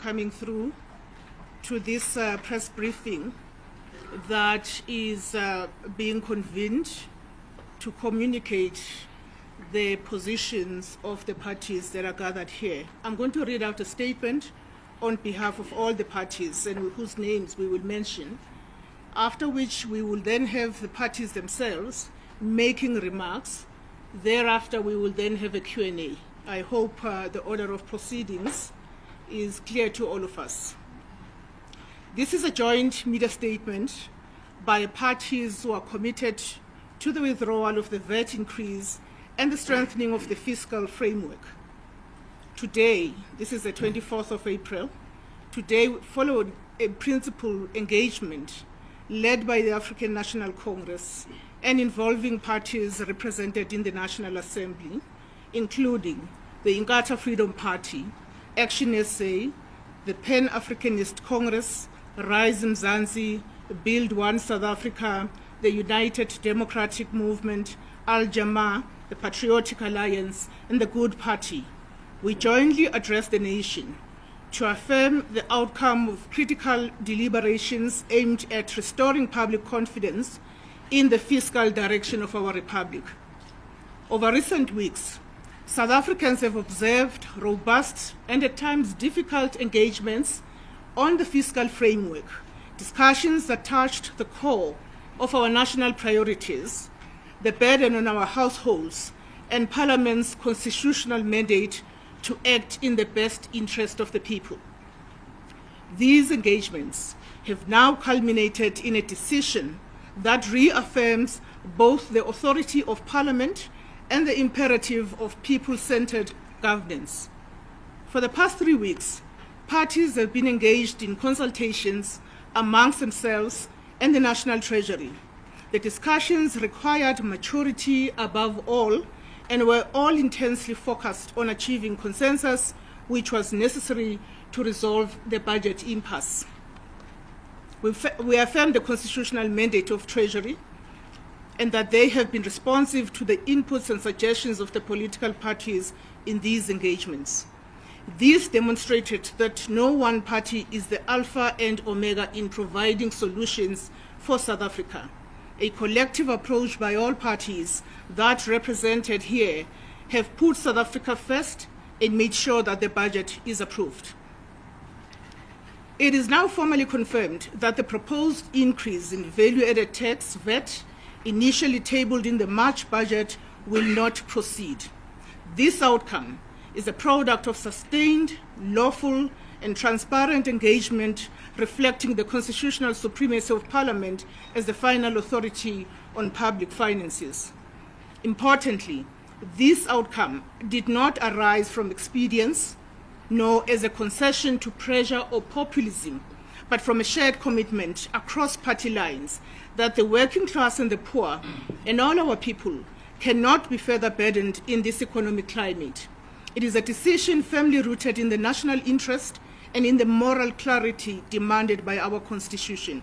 coming through to this press briefing that is being convened to communicate the positions of the parties that are gathered here. I'm going to read out a statement on behalf of all the parties and whose names we will mention, after which we will then have the parties themselves making remarks. Thereafter, we will then have a Q&A. I hope the order of proceedings is clear to all of us. This is a joint media statement by parties who are committed to the withdrawal of the VAT increase and the strengthening of the fiscal framework. Today, this is the 24th of April, today followed a principal engagement led by the African National Congress and involving parties represented in the National Assembly, including the Inkatha Freedom Party, Action SA, the Pan-Africanist Congress, Rise Mzansi, Build One South Africa, the United Democratic Movement, Al-Jamaa, the Patriotic Alliance, and the Good Party. We jointly address the nation to affirm the outcome of critical deliberations aimed at restoring public confidence in the fiscal direction of our republic. Over recent weeks, South Africans have observed robust and at times difficult engagements on the fiscal framework, discussions that touched the core of our national priorities, the burden on our households, and Parliament's constitutional mandate to act in the best interest of the people. These engagements have now culminated in a decision that reaffirms both the authority of Parliament and the imperative of people-centered governance. For the past 3 weeks, parties have been engaged in consultations amongst themselves and the National Treasury. The discussions required maturity above all and were all intensely focused on achieving consensus, which was necessary to resolve the budget impasse. We affirm the constitutional mandate of Treasury and that they have been responsive to the inputs and suggestions of the political parties in these engagements. This demonstrated that no one party is the alpha and omega in providing solutions for South Africa. A collective approach by all parties that represented here have put South Africa first and made sure that the budget is approved. It is now formally confirmed that the proposed increase in value-added tax, VAT, initially tabled in the March budget, will not proceed. This outcome is a product of sustained, lawful, and transparent engagement reflecting the constitutional supremacy of Parliament as the final authority on public finances. Importantly, this outcome did not arise from expedience, nor as a concession to pressure or populism, but from a shared commitment across party lines that the working class and the poor and all our people cannot be further burdened in this economic climate. It is a decision firmly rooted in the national interest and in the moral clarity demanded by our Constitution.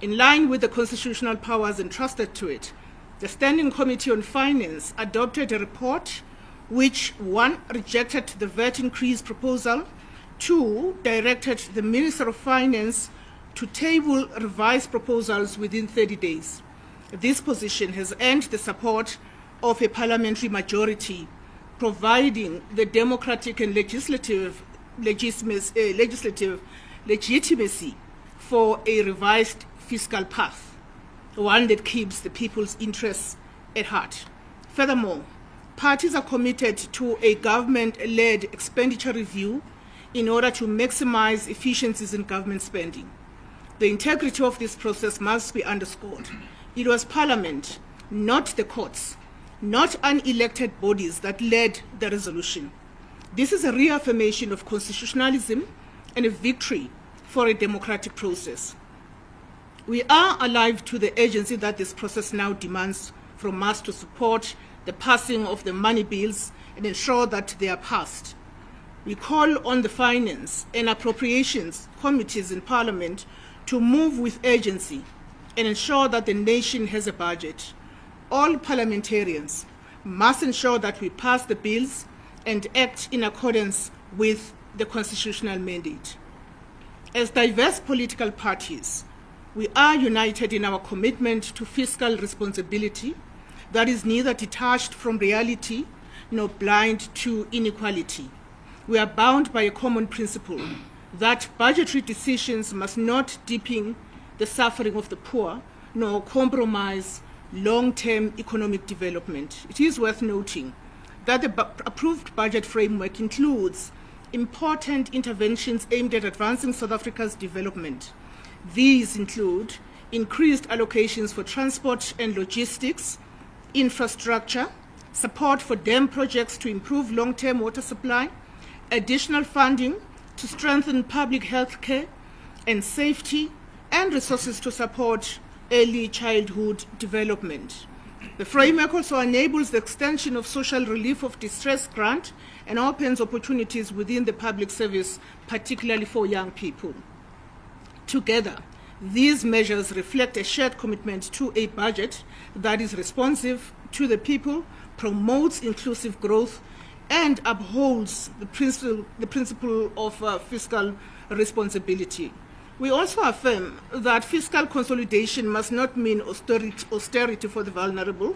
In line with the constitutional powers entrusted to it, the Standing Committee on Finance adopted a report which, 1, rejected the VAT increase proposal, 2, directed the Minister of Finance to table revised proposals within 30 days. This position has earned the support of a parliamentary majority, providing the democratic and legislative legitimacy for a revised fiscal path, one that keeps the people's interests at heart. Furthermore, parties are committed to a government-led expenditure review in order to maximize efficiencies in government spending. The integrity of this process must be underscored. It was Parliament, not the courts, not unelected bodies that led the resolution. This is a reaffirmation of constitutionalism and a victory for a democratic process. We are alive to the urgency that this process now demands from us to support the passing of the money bills and ensure that they are passed. We call on the Finance and Appropriations Committees in Parliament to move with urgency and ensure that the nation has a budget. All parliamentarians must ensure that we pass the bills and act in accordance with the constitutional mandate. As diverse political parties, we are united in our commitment to fiscal responsibility that is neither detached from reality nor blind to inequality. We are bound by a common principle that budgetary decisions must not deepen the suffering of the poor nor compromise long-term economic development. It is worth noting that the approved budget framework includes important interventions aimed at advancing South Africa's development. These include increased allocations for transport and logistics, infrastructure, support for dam projects to improve long-term water supply, additional funding to strengthen public health care and safety, and resources to support early childhood development. The framework also enables the extension of social relief of distress grant and opens opportunities within the public service, particularly for young people. Together, these measures reflect a shared commitment to a budget that is responsive to the people, promotes inclusive growth, and upholds the principle of fiscal responsibility. We also affirm that fiscal consolidation must not mean austerity for the vulnerable.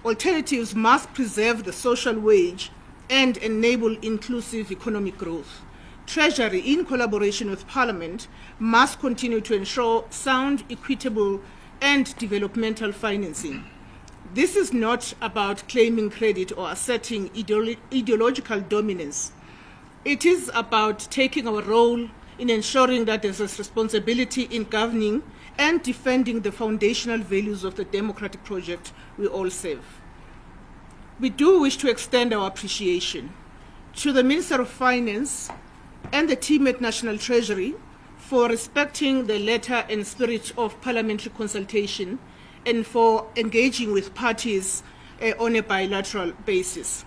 Alternatives must preserve the social wage and enable inclusive economic growth. Treasury, in collaboration with Parliament, must continue to ensure sound, equitable, and developmental financing. This is not about claiming credit or asserting ideological dominance. It is about taking our role in ensuring that there is responsibility in governing and defending the foundational values of the democratic project we all serve. We do wish to extend our appreciation to the Minister of Finance and the team at National Treasury for respecting the letter and spirit of parliamentary consultation and for engaging with parties on a bilateral basis.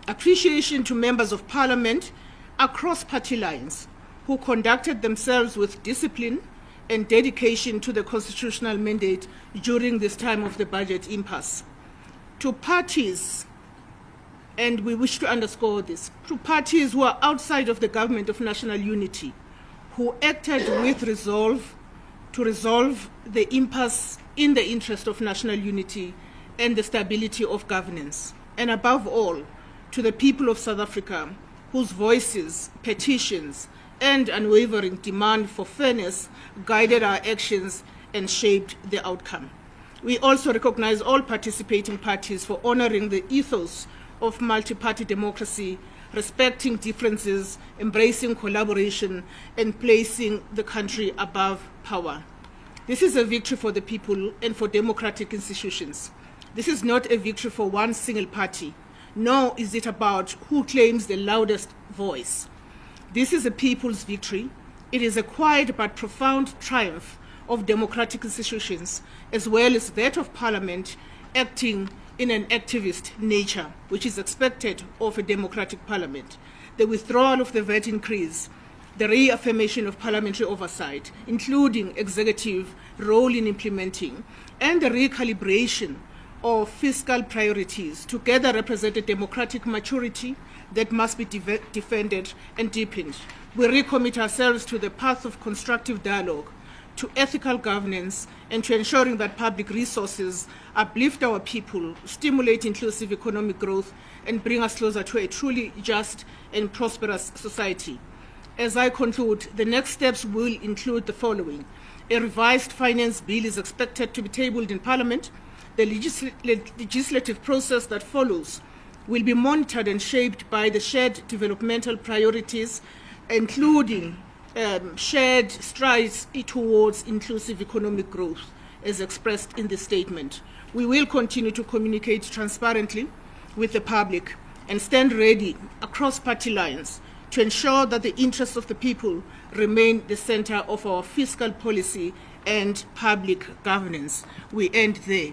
Appreciation to members of Parliament across party lines who conducted themselves with discipline and dedication to the constitutional mandate during this time of the budget impasse. To parties, and we wish to underscore this, to parties who are outside of the government of national unity, who acted with resolve to resolve the impasse in the interest of national unity and the stability of governance. And above all, to the people of South Africa, whose voices, petitions, and unwavering demand for fairness guided our actions and shaped the outcome. We also recognize all participating parties for honoring the ethos of multi-party democracy, respecting differences, embracing collaboration, and placing the country above power. This is a victory for the people and for democratic institutions. This is not a victory for one single party, nor is it about who claims the loudest voice. This is a people's victory. It is a quiet but profound triumph of democratic institutions, as well as that of Parliament acting in an activist nature, which is expected of a democratic Parliament. The withdrawal of the VAT increase, the reaffirmation of parliamentary oversight, including executive role in implementing, and the recalibration of fiscal priorities together represent a democratic maturity that must be defended and deepened. We recommit ourselves to the path of constructive dialogue, to ethical governance, and to ensuring that public resources uplift our people, stimulate inclusive economic growth, and bring us closer to a truly just and prosperous society. As I conclude, the next steps will include the following. A revised finance bill is expected to be tabled in Parliament. The legislative process that follows will be monitored and shaped by the shared developmental priorities, including shared strides towards inclusive economic growth, as expressed in the statement. We will continue to communicate transparently with the public and stand ready across party lines to ensure that the interests of the people remain the center of our fiscal policy and public governance. We end there.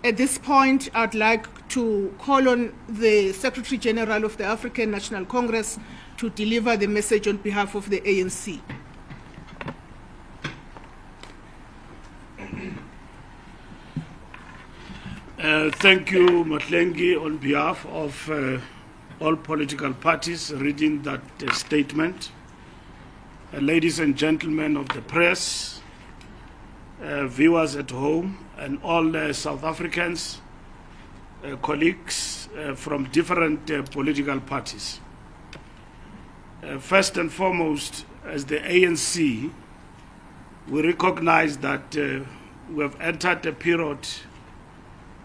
At this point, I'd like to call on the Secretary General of the African National Congress to deliver the message on behalf of the ANC. Thank you, Matlengi, on behalf of all political parties reading that statement. Ladies and gentlemen of the press, viewers at home, and all South Africans, colleagues from different political parties. First and foremost, as the ANC, we recognize that we have entered a period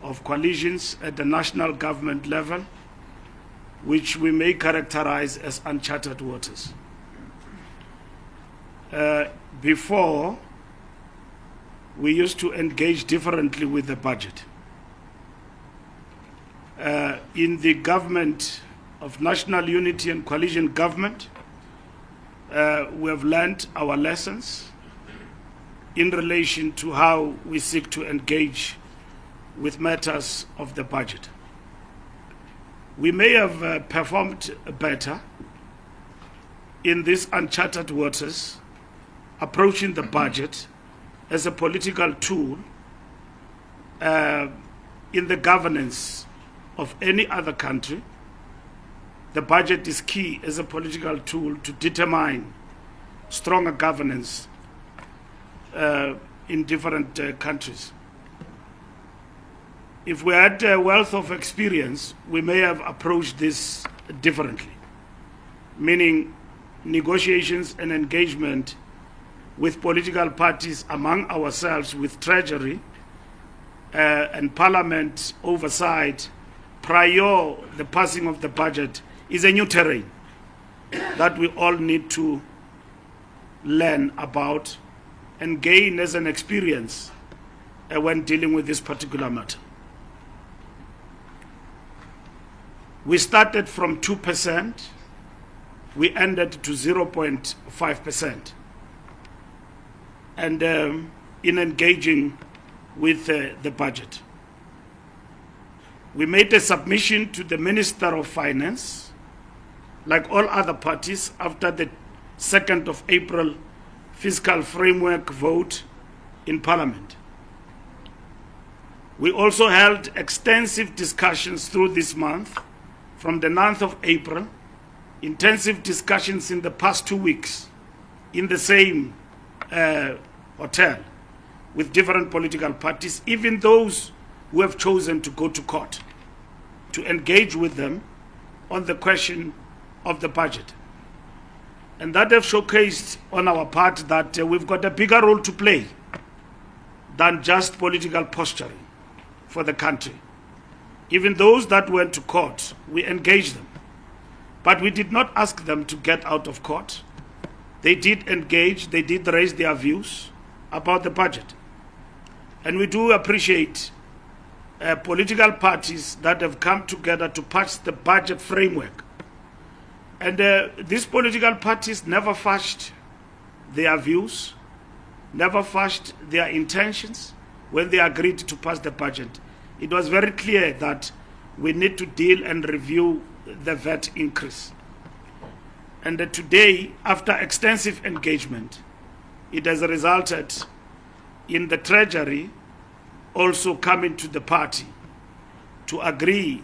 of coalitions at the national government level, which we may characterize as uncharted waters. Before, we used to engage differently with the budget. In the government of national unity and coalition government, we have learned our lessons in relation to how we seek to engage with matters of the budget. We may have performed better in these uncharted waters, approaching the budget as a political tool in the governance of any other country. The budget is key as a political tool to determine stronger governance in different countries. If we had a wealth of experience, we may have approached this differently, meaning negotiations and engagement with political parties among ourselves, with Treasury and Parliament oversight prior the passing of the budget is a new terrain that we all need to learn about and gain as an experience when dealing with this particular matter. We started from 2%, we ended to 0.5%. And in engaging with the budget. We made a submission to the Minister of Finance, like all other parties, after the 2nd of April fiscal framework vote in Parliament. We also held extensive discussions through this month, from the 9th of April, intensive discussions in the past 2 weeks in the same hotel with different political parties, even those who have chosen to go to court, to engage with them on the question of the budget. And that have showcased on our part that we've got a bigger role to play than just political posturing for the country. Even those that went to court, we engaged them. But we did not ask them to get out of court. They did engage, they did raise their views about the budget. And we do appreciate political parties that have come together to pass the budget framework. And these political parties never fudged their views, never fudged their intentions when they agreed to pass the budget. It was very clear that we need to deal and review the VAT increase. And today, after extensive engagement, it has resulted in the Treasury also coming to the party to agree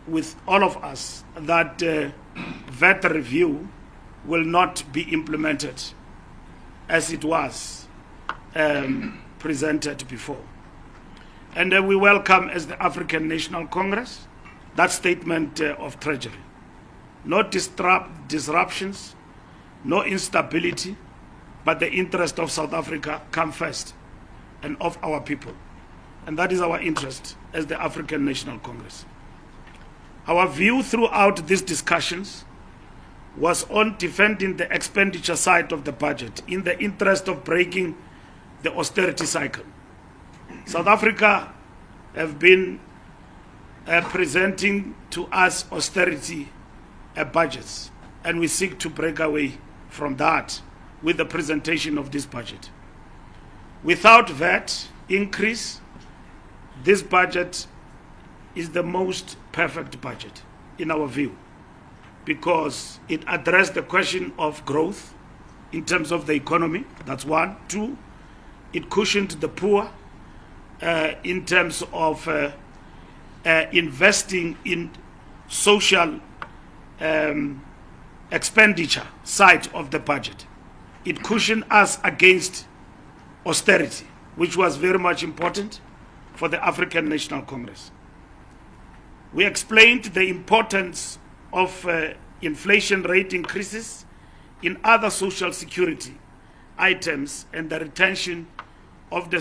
with all of us that VAT review will not be implemented as it was presented before. And we welcome, as the African National Congress, that statement of Treasury. No disruptions, no instability, but the interest of South Africa come first, and of our people. And that is our interest as the African National Congress. Our view throughout these discussions was on defending the expenditure side of the budget in the interest of breaking the austerity cycle. South Africa have been presenting to us austerity budgets, and we seek to break away from that with the presentation of this budget. Without VAT increase, this budget is the most perfect budget in our view, because it addressed the question of growth in terms of the economy. That's one. Two, it cushioned the poor in terms of investing in social expenditure side of the budget. It cushioned us against austerity, which was very much important for the African National Congress. We explained the importance of inflation rate increases in other social security items and the retention of the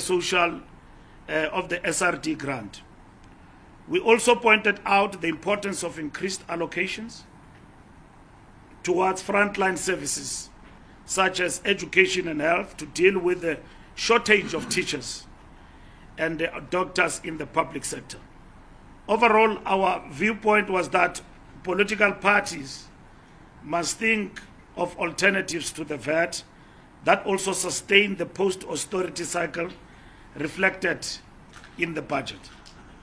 SRD grant. We also pointed out the importance of increased allocations towards frontline services such as education and health to deal with the shortage of teachers and doctors in the public sector. Overall, our viewpoint was that political parties must think of alternatives to the VAT that also sustain the post-austerity cycle reflected in the budget.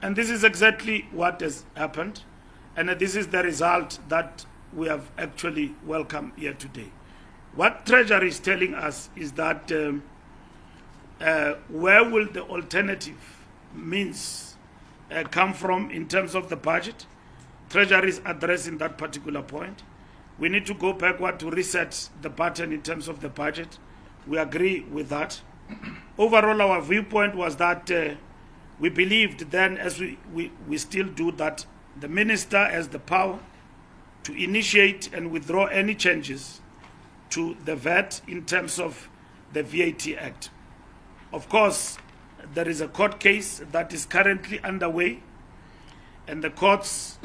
And this is exactly what has happened, and this is the result that we have actually welcomed here today. What Treasury is telling us is that where will the alternative means come from in terms of the budget? Treasury is addressing that particular point. We need to go backward to reset the button in terms of the budget. We agree with that. Overall, our viewpoint was that we believed then, as we still do, that the minister has the power to initiate and withdraw any changes to the VAT in terms of the VAT Act. Of course, there is a court case that is currently underway, and the courts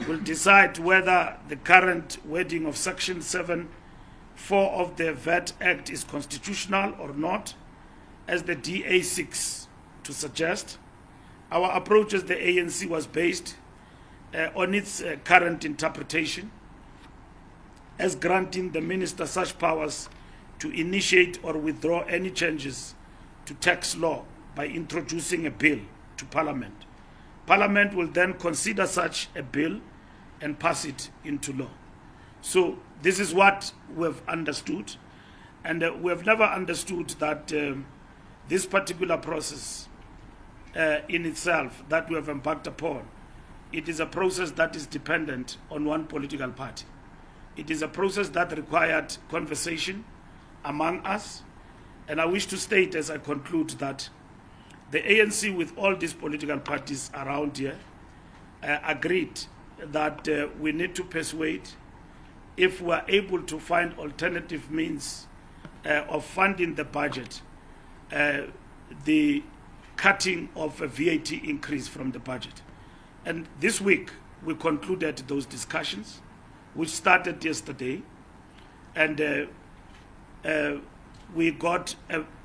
will decide whether the current wording of Section 7(4) of the VAT Act is constitutional or not, as the DA seeks to suggest. Our approach as the ANC was based on its current interpretation, as granting the minister such powers to initiate or withdraw any changes to tax law by introducing a bill to Parliament. Parliament will then consider such a bill and pass it into law. So this is what we've understood, and we have never understood that this particular process in itself that we have embarked upon, it is a process that is dependent on one political party. It is a process that required conversation among us, and I wish to state as I conclude that the ANC, with all these political parties around here, agreed that we need to persuade, if we are able to find alternative means of funding the budget, the cutting of a VAT increase from the budget. And this week, we concluded those discussions, which started yesterday, and we got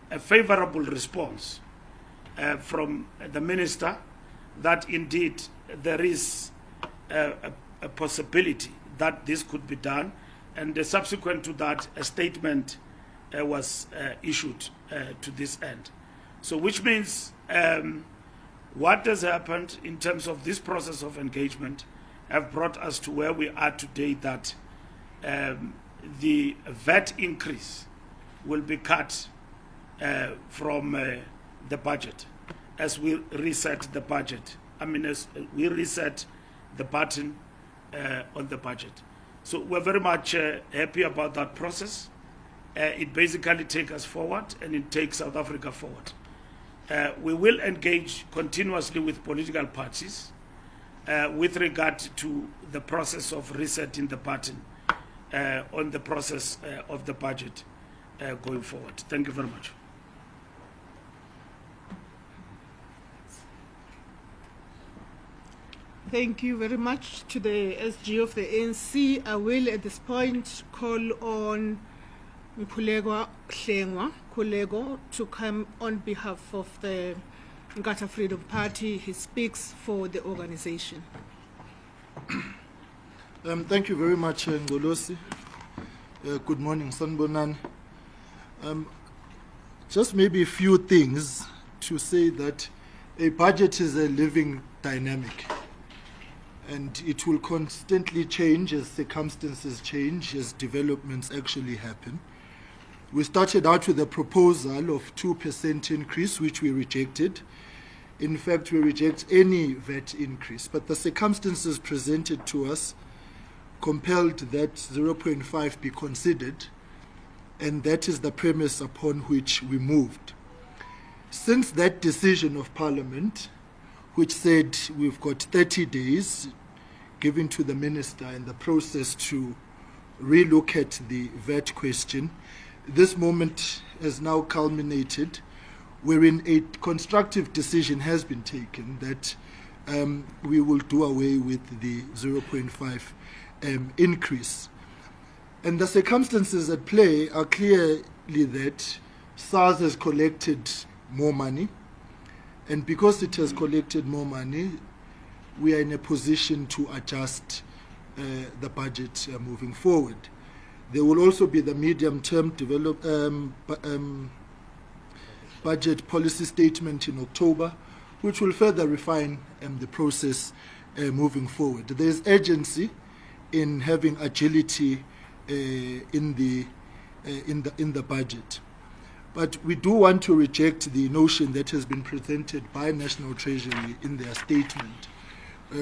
a favorable response from the minister that indeed there is a possibility that this could be done, and subsequent to that, a statement was issued to this end. So which means what has happened in terms of this process of engagement have brought us to where we are today, that the VAT increase will be cut from the budget as we reset the budget. I mean, as we reset the button on the budget. So we're very much happy about that process. It basically takes us forward, and it takes South Africa forward. We will engage continuously with political parties with regard to the process of resetting the button on the process of the budget going forward. Thank you very much. Thank you very much to the SG of the ANC. I will at this point call on Kulego to come on behalf of the Ngata Freedom Party. He speaks for the organization. Thank you very much, Ngolosi. Good morning, Sanbonan. Just maybe a few things to say that a budget is a living dynamic, and it will constantly change as circumstances change, as developments actually happen. We started out with a proposal of 2% increase, which we rejected. In fact, we reject any VAT increase, but the circumstances presented to us compelled that 0.5 be considered, and that is the premise upon which we moved. Since that decision of Parliament, which said we've got 30 days given to the Minister in the process to relook at the VAT question, this moment has now culminated wherein a constructive decision has been taken that we will do away with the 0.5 increase. And the circumstances at play are clearly that SARS has collected more money, and because it has collected more money, we are in a position to adjust the budget moving forward. There will also be the medium-term budget policy statement in October, which will further refine the process moving forward. There is urgency in having agility in the budget. But we do want to reject the notion that has been presented by National Treasury in their statement,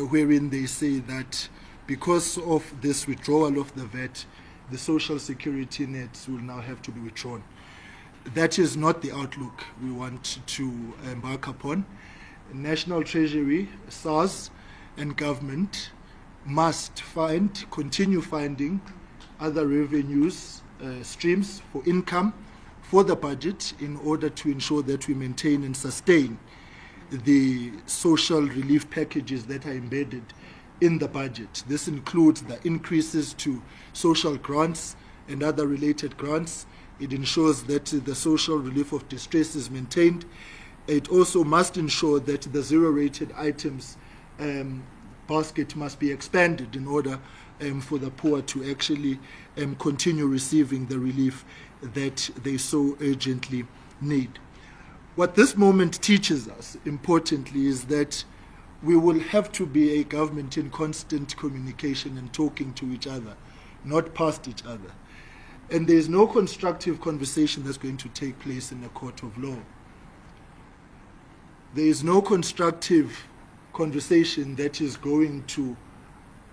wherein they say that because of this withdrawal of the VAT, the social security nets will now have to be withdrawn. That is not the outlook we want to embark upon. National Treasury, SARS, and government must continue finding other revenues, streams for income for the budget in order to ensure that we maintain and sustain the social relief packages that are embedded in the budget. This includes the increases to social grants and other related grants. It ensures that the social relief of distress is maintained. It also must ensure that the zero-rated items basket must be expanded in order for the poor to actually continue receiving the relief that they so urgently need. What this moment teaches us, importantly, is that we will have to be a government in constant communication and talking to each other, not past each other. And there is no constructive conversation that's going to take place in a court of law. There is no constructive conversation that is going to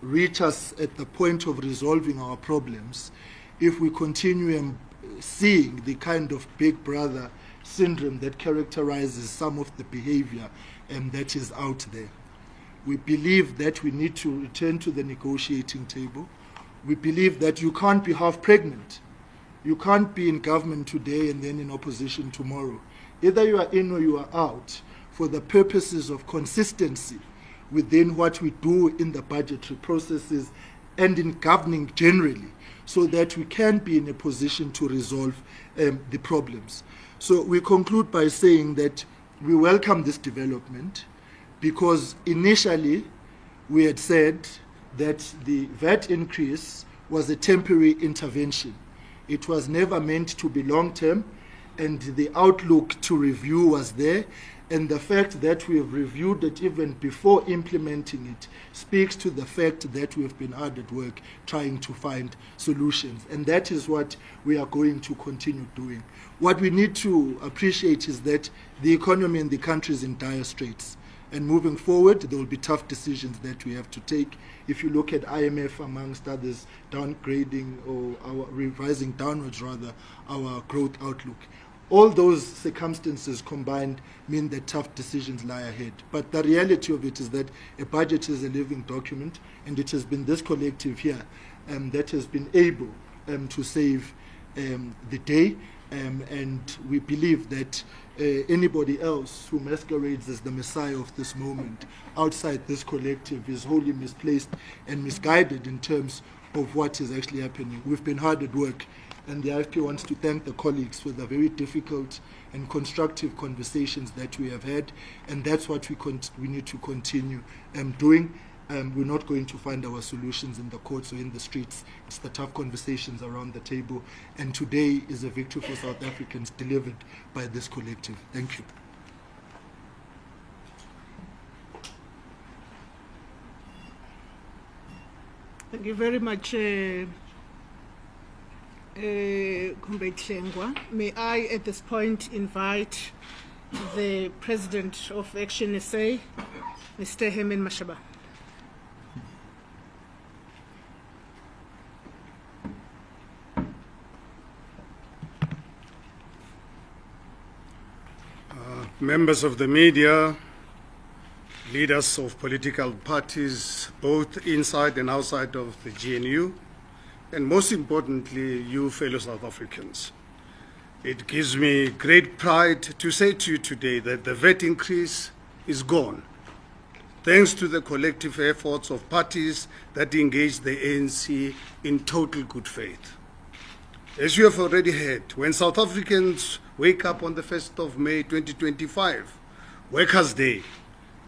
reach us at the point of resolving our problems if we continue seeing the kind of big brother syndrome that characterizes some of the behavior that is out there. We believe that we need to return to the negotiating table. We believe that you can't be half pregnant. You can't be in government today and then in opposition tomorrow. Either you are in or you are out for the purposes of consistency within what we do in the budgetary processes and in governing generally, so that we can be in a position to resolve the problems. So we conclude by saying that we welcome this development because initially we had said that the VAT increase was a temporary intervention. It was never meant to be long-term, and the outlook to review was there. And the fact that we have reviewed it even before implementing it speaks to the fact that we have been hard at work trying to find solutions. And that is what we are going to continue doing. What we need to appreciate is that the economy in the country is in dire straits. And moving forward, there will be tough decisions that we have to take. If you look at IMF, amongst others, downgrading or revising downwards, rather, our growth outlook. All those circumstances combined mean that tough decisions lie ahead. But the reality of it is that a budget is a living document, and it has been this collective here that has been able to save the day. And we believe that anybody else who masquerades as the Messiah of this moment outside this collective is wholly misplaced and misguided in terms of what is actually happening. We've been hard at work. And the IFP wants to thank the colleagues for the very difficult and constructive conversations that we have had, and that's what we need to continue doing. We're not going to find our solutions in the courts or in the streets. It's the tough conversations around the table, and today is a victory for South Africans delivered by this collective. Thank you. Thank you very much, Comrade Hlengwa. May I at this point invite the President of Action SA, Mr. Herman Mashaba. members of the media, leaders of political parties, both inside and outside of the GNU, and most importantly, you fellow South Africans. It gives me great pride to say to you today that the VAT increase is gone, thanks to the collective efforts of parties that engage the ANC in total good faith. As you have already heard, when South Africans wake up on the 1st of May 2025, Workers' Day,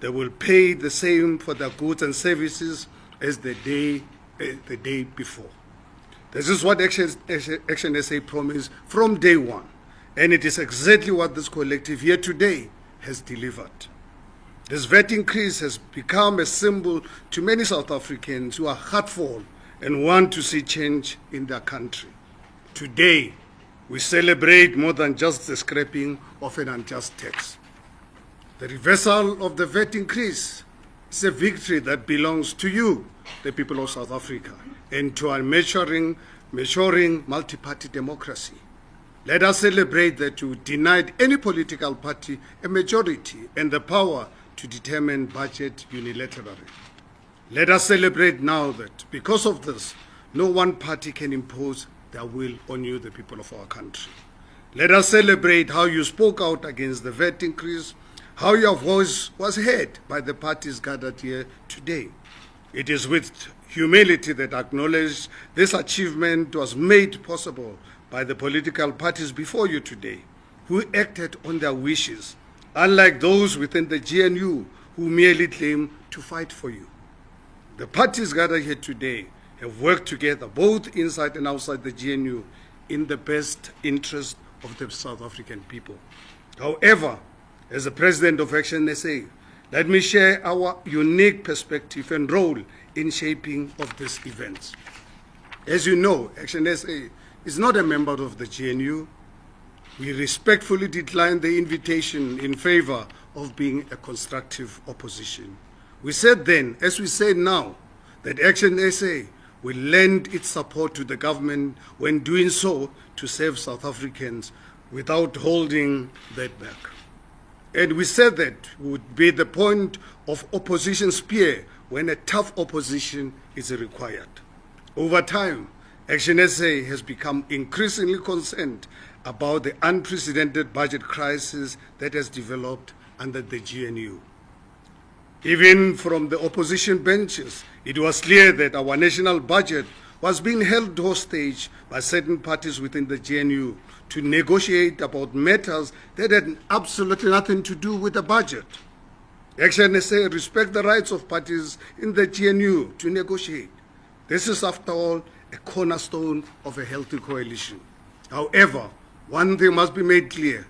they will pay the same for their goods and services as the day before. This is what Action SA promised from day one, and it is exactly what this collective here today has delivered. This VAT increase has become a symbol to many South Africans who are heartful and want to see change in their country. Today, we celebrate more than just the scrapping of an unjust tax. The reversal of the VAT increase is a victory that belongs to you, the people of South Africa, and to our maturing multi-party democracy. Let us celebrate that you denied any political party a majority and the power to determine budget unilaterally. Let us celebrate now that because of this, no one party can impose their will on you, the people of our country. Let us celebrate how you spoke out against the VAT increase, how your voice was heard by the parties gathered here today. It is with humility that I acknowledge this achievement was made possible by the political parties before you today, who acted on their wishes, unlike those within the GNU who merely claim to fight for you. The parties gathered here today have worked together, both inside and outside the GNU, in the best interest of the South African people. However, as the President of Action SA, let me share our unique perspective and role in shaping of these events. As you know, Action SA is not a member of the GNU. We respectfully decline the invitation in favor of being a constructive opposition. We said then, as we say now, that Action SA will lend its support to the government when doing so to save South Africans without holding that back. And we said that would be the point of opposition spear when a tough opposition is required. Over time, Action SA has become increasingly concerned about the unprecedented budget crisis that has developed under the GNU. Even from the opposition benches, it was clear that our national budget was being held hostage by certain parties within the GNU to negotiate about matters that had absolutely nothing to do with the budget. Action SA respects the rights of parties in the GNU to negotiate. This is, after all, a cornerstone of a healthy coalition. However, one thing must be made clear.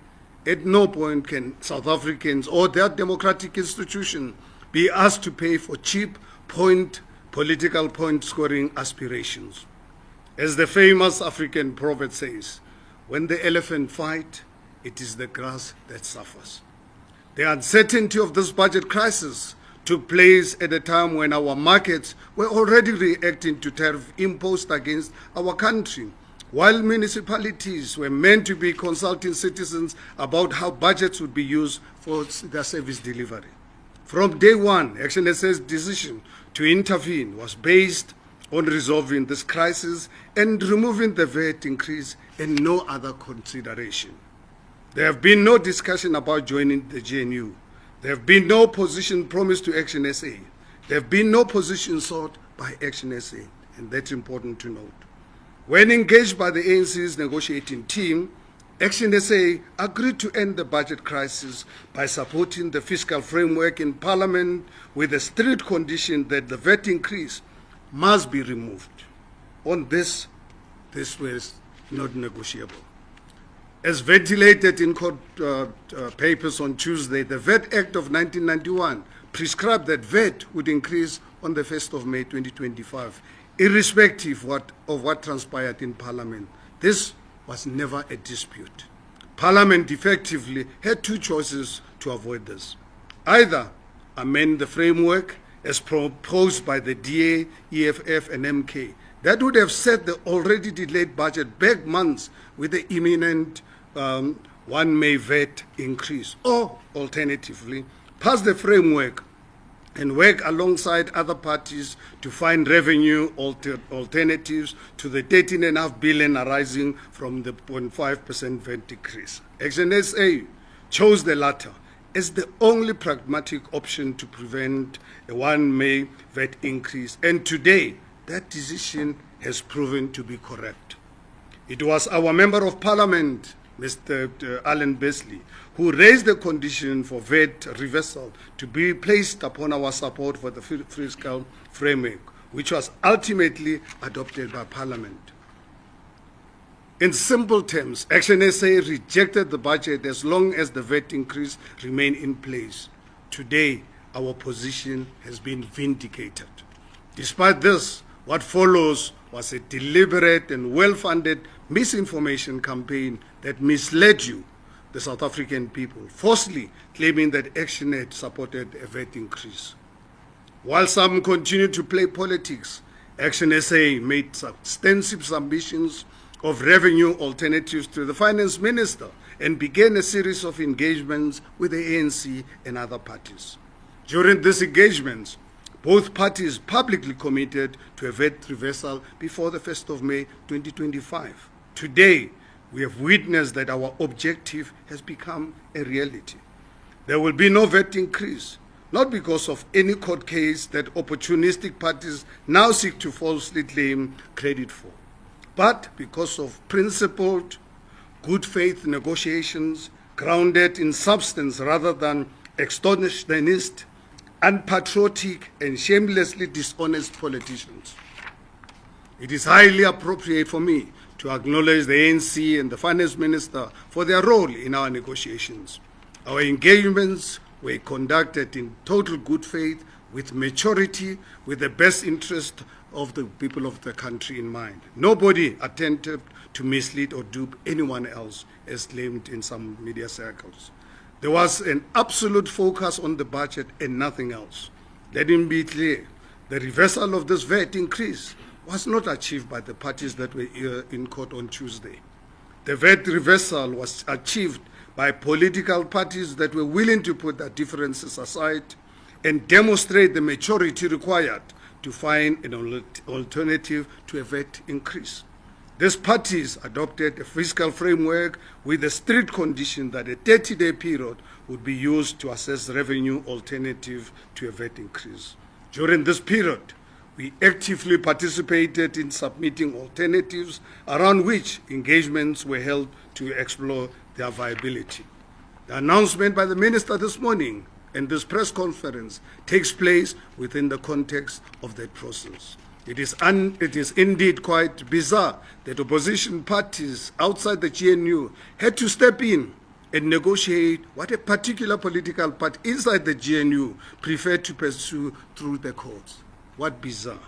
At no point can South Africans or their democratic institution be asked to pay for cheap political point-scoring aspirations. As the famous African proverb says, when the elephant fights, it is the grass that suffers. The uncertainty of this budget crisis took place at a time when our markets were already reacting to tariff imposed against our country, while municipalities were meant to be consulting citizens about how budgets would be used for their service delivery. From day one, Action SA's decision to intervene was based on resolving this crisis and removing the VAT increase and no other consideration. There have been no discussion about joining the GNU. There have been no position promised to Action SA. There have been no position sought by Action SA, and that's important to note. When engaged by the ANC's negotiating team, Action SA agreed to end the budget crisis by supporting the fiscal framework in Parliament with the strict condition that the VAT increase must be removed. On this was not negotiable. As ventilated in court papers on Tuesday, the VAT Act of 1991 prescribed that VAT would increase on the 1st of May 2025, irrespective of what transpired in Parliament. This was never a dispute. Parliament effectively had two choices to avoid this. Either amend the framework as proposed by the DA, EFF and MK. That would have set the already delayed budget back months with the imminent 1 May VAT increase, or alternatively, pass the framework and work alongside other parties to find revenue alternatives to the 13.5 billion arising from the 0.5% VAT decrease. Action SA chose the latter as the only pragmatic option to prevent a 1 May VAT increase, and today that decision has proven to be correct. It was our Member of Parliament, Mr. Alan Besley, who raised the condition for VAT reversal to be placed upon our support for the fiscal framework, which was ultimately adopted by Parliament. In simple terms, Action SA rejected the budget as long as the VAT increase remained in place. Today, our position has been vindicated. Despite this, what follows was a deliberate and well-funded misinformation campaign that misled you, the South African people, falsely claiming that Action had supported a VAT increase. While some continued to play politics, Action SA made extensive submissions of revenue alternatives to the Finance Minister and began a series of engagements with the ANC and other parties. During these engagements, both parties publicly committed to a VAT reversal before the 1st of May 2025. Today, we have witnessed that our objective has become a reality. There will be no VAT increase, not because of any court case that opportunistic parties now seek to falsely claim credit for, but because of principled, good faith negotiations grounded in substance rather than extortionist, unpatriotic, and shamelessly dishonest politicians. It is highly appropriate for me to acknowledge the ANC and the Finance Minister for their role in our negotiations. Our engagements were conducted in total good faith, with maturity, with the best interest of the people of the country in mind. Nobody attempted to mislead or dupe anyone else, as claimed in some media circles. There was an absolute focus on the budget and nothing else. Let me be clear, the reversal of this VAT increase was not achieved by the parties that were in court on Tuesday. The VAT reversal was achieved by political parties that were willing to put their differences aside and demonstrate the maturity required to find an alternative to a VAT increase. These parties adopted a fiscal framework with a strict condition that a 30-day period would be used to assess revenue alternative to a VAT increase. During this period, we actively participated in submitting alternatives around which engagements were held to explore their viability. The announcement by the Minister this morning and this press conference takes place within the context of that process. It is indeed quite bizarre that opposition parties outside the GNU had to step in and negotiate what a particular political party inside the GNU preferred to pursue through the courts. What bizarre.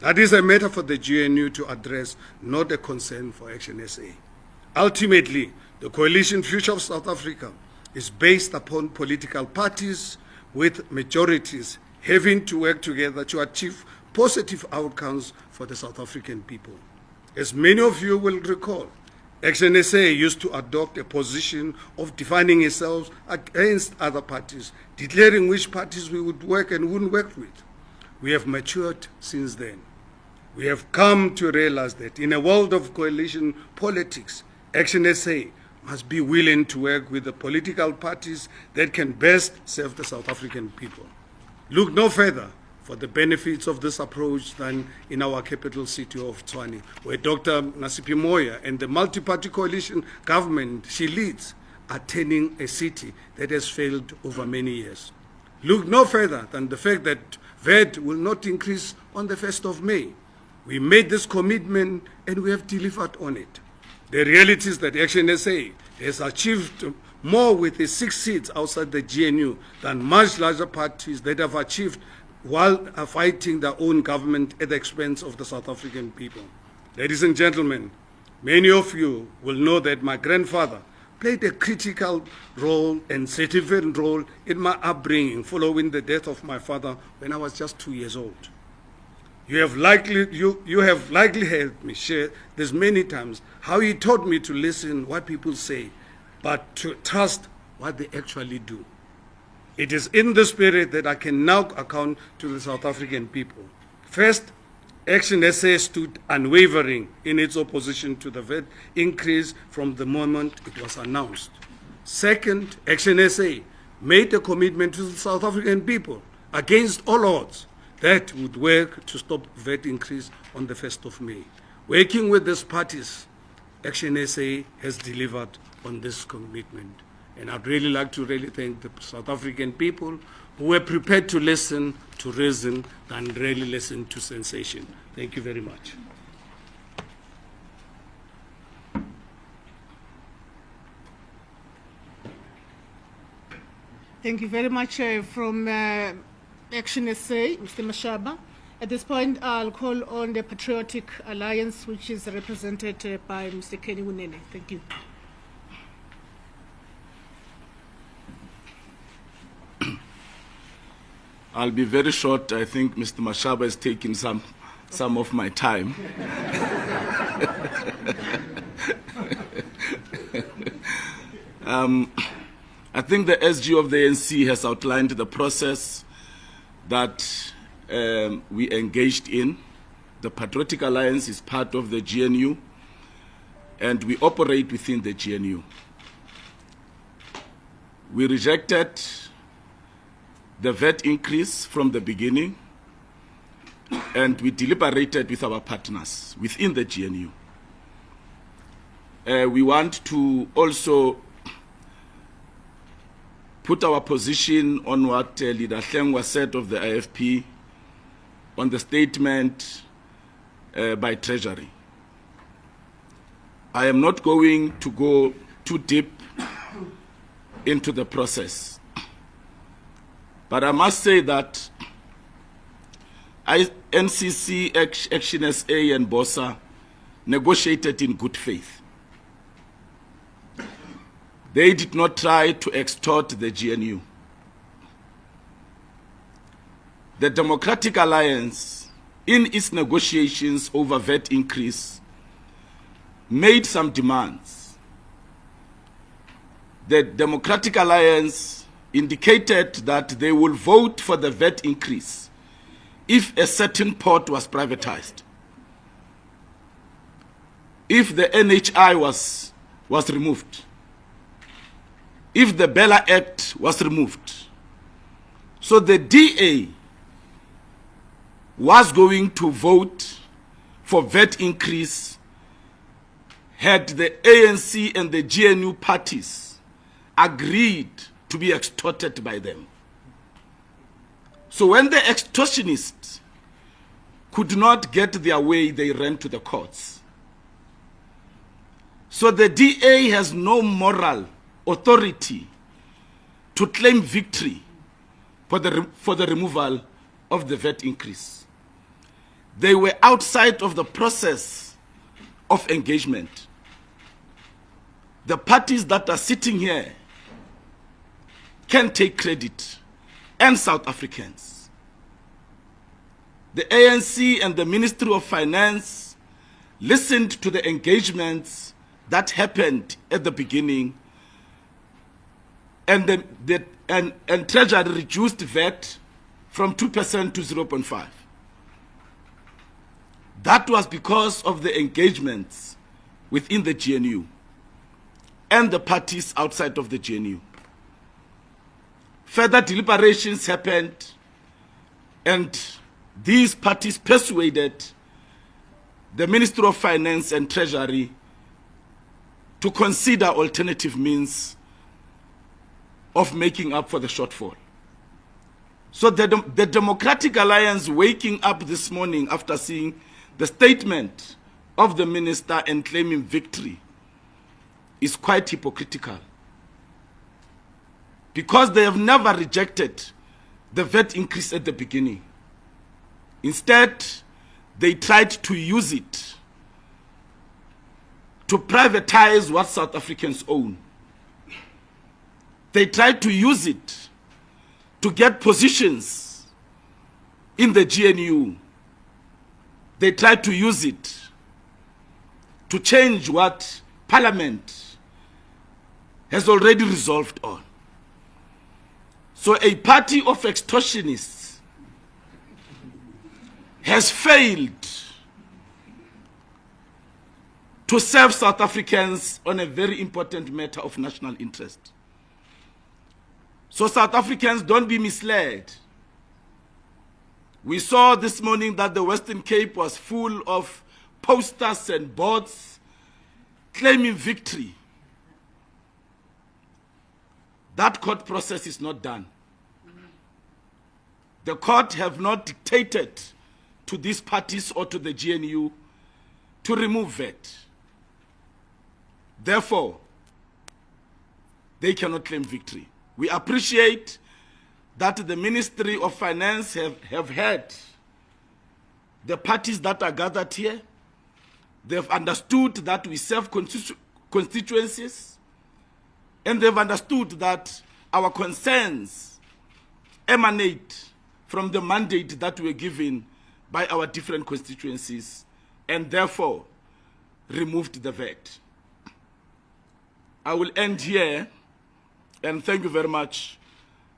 That is a matter for the GNU to address, not a concern for Action SA. Ultimately, the coalition future of South Africa is based upon political parties with majorities having to work together to achieve positive outcomes for the South African people. As many of you will recall, Action SA used to adopt a position of defining itself against other parties, declaring which parties we would work and wouldn't work with. We have matured since then. We have come to realize that in a world of coalition politics, Action SA must be willing to work with the political parties that can best serve the South African people. Look no further for the benefits of this approach than in our capital city of Tshwane, where Dr. Nasipi Moya and the multi-party coalition government she leads are turning a city that has failed over many years. Look no further than the fact that VAT will not increase on the 1st of May. We made this commitment and we have delivered on it. The reality is that Action SA has achieved more with its 6 seats outside the GNU than much larger parties that have achieved while fighting their own government at the expense of the South African people. Ladies and gentlemen, many of you will know that my grandfather played a critical role and significant role in my upbringing following the death of my father when I was just 2 years old. You have likely heard me share this many times, how he taught me to listen what people say but to trust what they actually do. It is in the spirit that I can now account to the South African people. First, Action SA stood unwavering in its opposition to the VAT increase from the moment it was announced. Second, Action SA made a commitment to the South African people against all odds that would work to stop VAT increase on the 1st of May. Working with these parties, Action SA has delivered on this commitment. And I'd really like to thank the South African people who were prepared to listen to reason and really listen to sensation. Thank you very much. Thank you very much from Action SA, Mr. Mashaba. At this point, I'll call on the Patriotic Alliance, which is represented by Mr. Kenny Wunene. Thank you. I'll be very short. I think Mr. Mashaba has taken some of my time. I think the SG of the ANC has outlined the process that we engaged in. The Patriotic Alliance is part of the GNU, and we operate within the GNU. We rejected the VAT increase from the beginning, and we deliberated with our partners within the GNU. We want to also put our position on what Leader Hlengwa said of the IFP on the statement by Treasury. I am not going to go too deep into the process, but I must say that NCC, Action SA, and BOSA negotiated in good faith. They did not try to extort the GNU. The Democratic Alliance, in its negotiations over VAT increase, made some demands. The Democratic Alliance indicated that they will vote for the VAT increase if a certain port was privatized, if the NHI was removed, if the Bella Act was removed. So the DA was going to vote for VAT increase had the ANC and the GNU parties agreed to be extorted by them. So when the extortionists could not get their way, they ran to the courts. So the DA has no moral authority to claim victory for the removal of the VAT increase. They were outside of the process of engagement. The parties that are sitting here can take credit, and South Africans. The ANC and the Ministry of Finance listened to the engagements that happened at the beginning, and Treasury reduced VAT from 2% to 0.5%. That was because of the engagements within the GNU and the parties outside of the GNU. Further deliberations happened, and these parties persuaded the Ministry of Finance and Treasury to consider alternative means of making up for the shortfall. So the Democratic Alliance waking up this morning after seeing the statement of the minister and claiming victory is quite hypocritical, because they have never rejected the VAT increase at the beginning. Instead, they tried to use it to privatize what South Africans own. They tried to use it to get positions in the GNU. They tried to use it to change what Parliament has already resolved on. So a party of extortionists has failed to serve South Africans on a very important matter of national interest. So South Africans, don't be misled. We saw this morning that the Western Cape was full of posters and boards claiming victory. That court process is not done. The court have not dictated to these parties or to the GNU to remove VAT. Therefore, they cannot claim victory. We appreciate that the Ministry of Finance have had the parties that are gathered here. They've understood that we serve constituencies, and they've understood that our concerns emanate from the mandate that we're given by our different constituencies, and therefore removed the VAT. I will end here, and thank you very much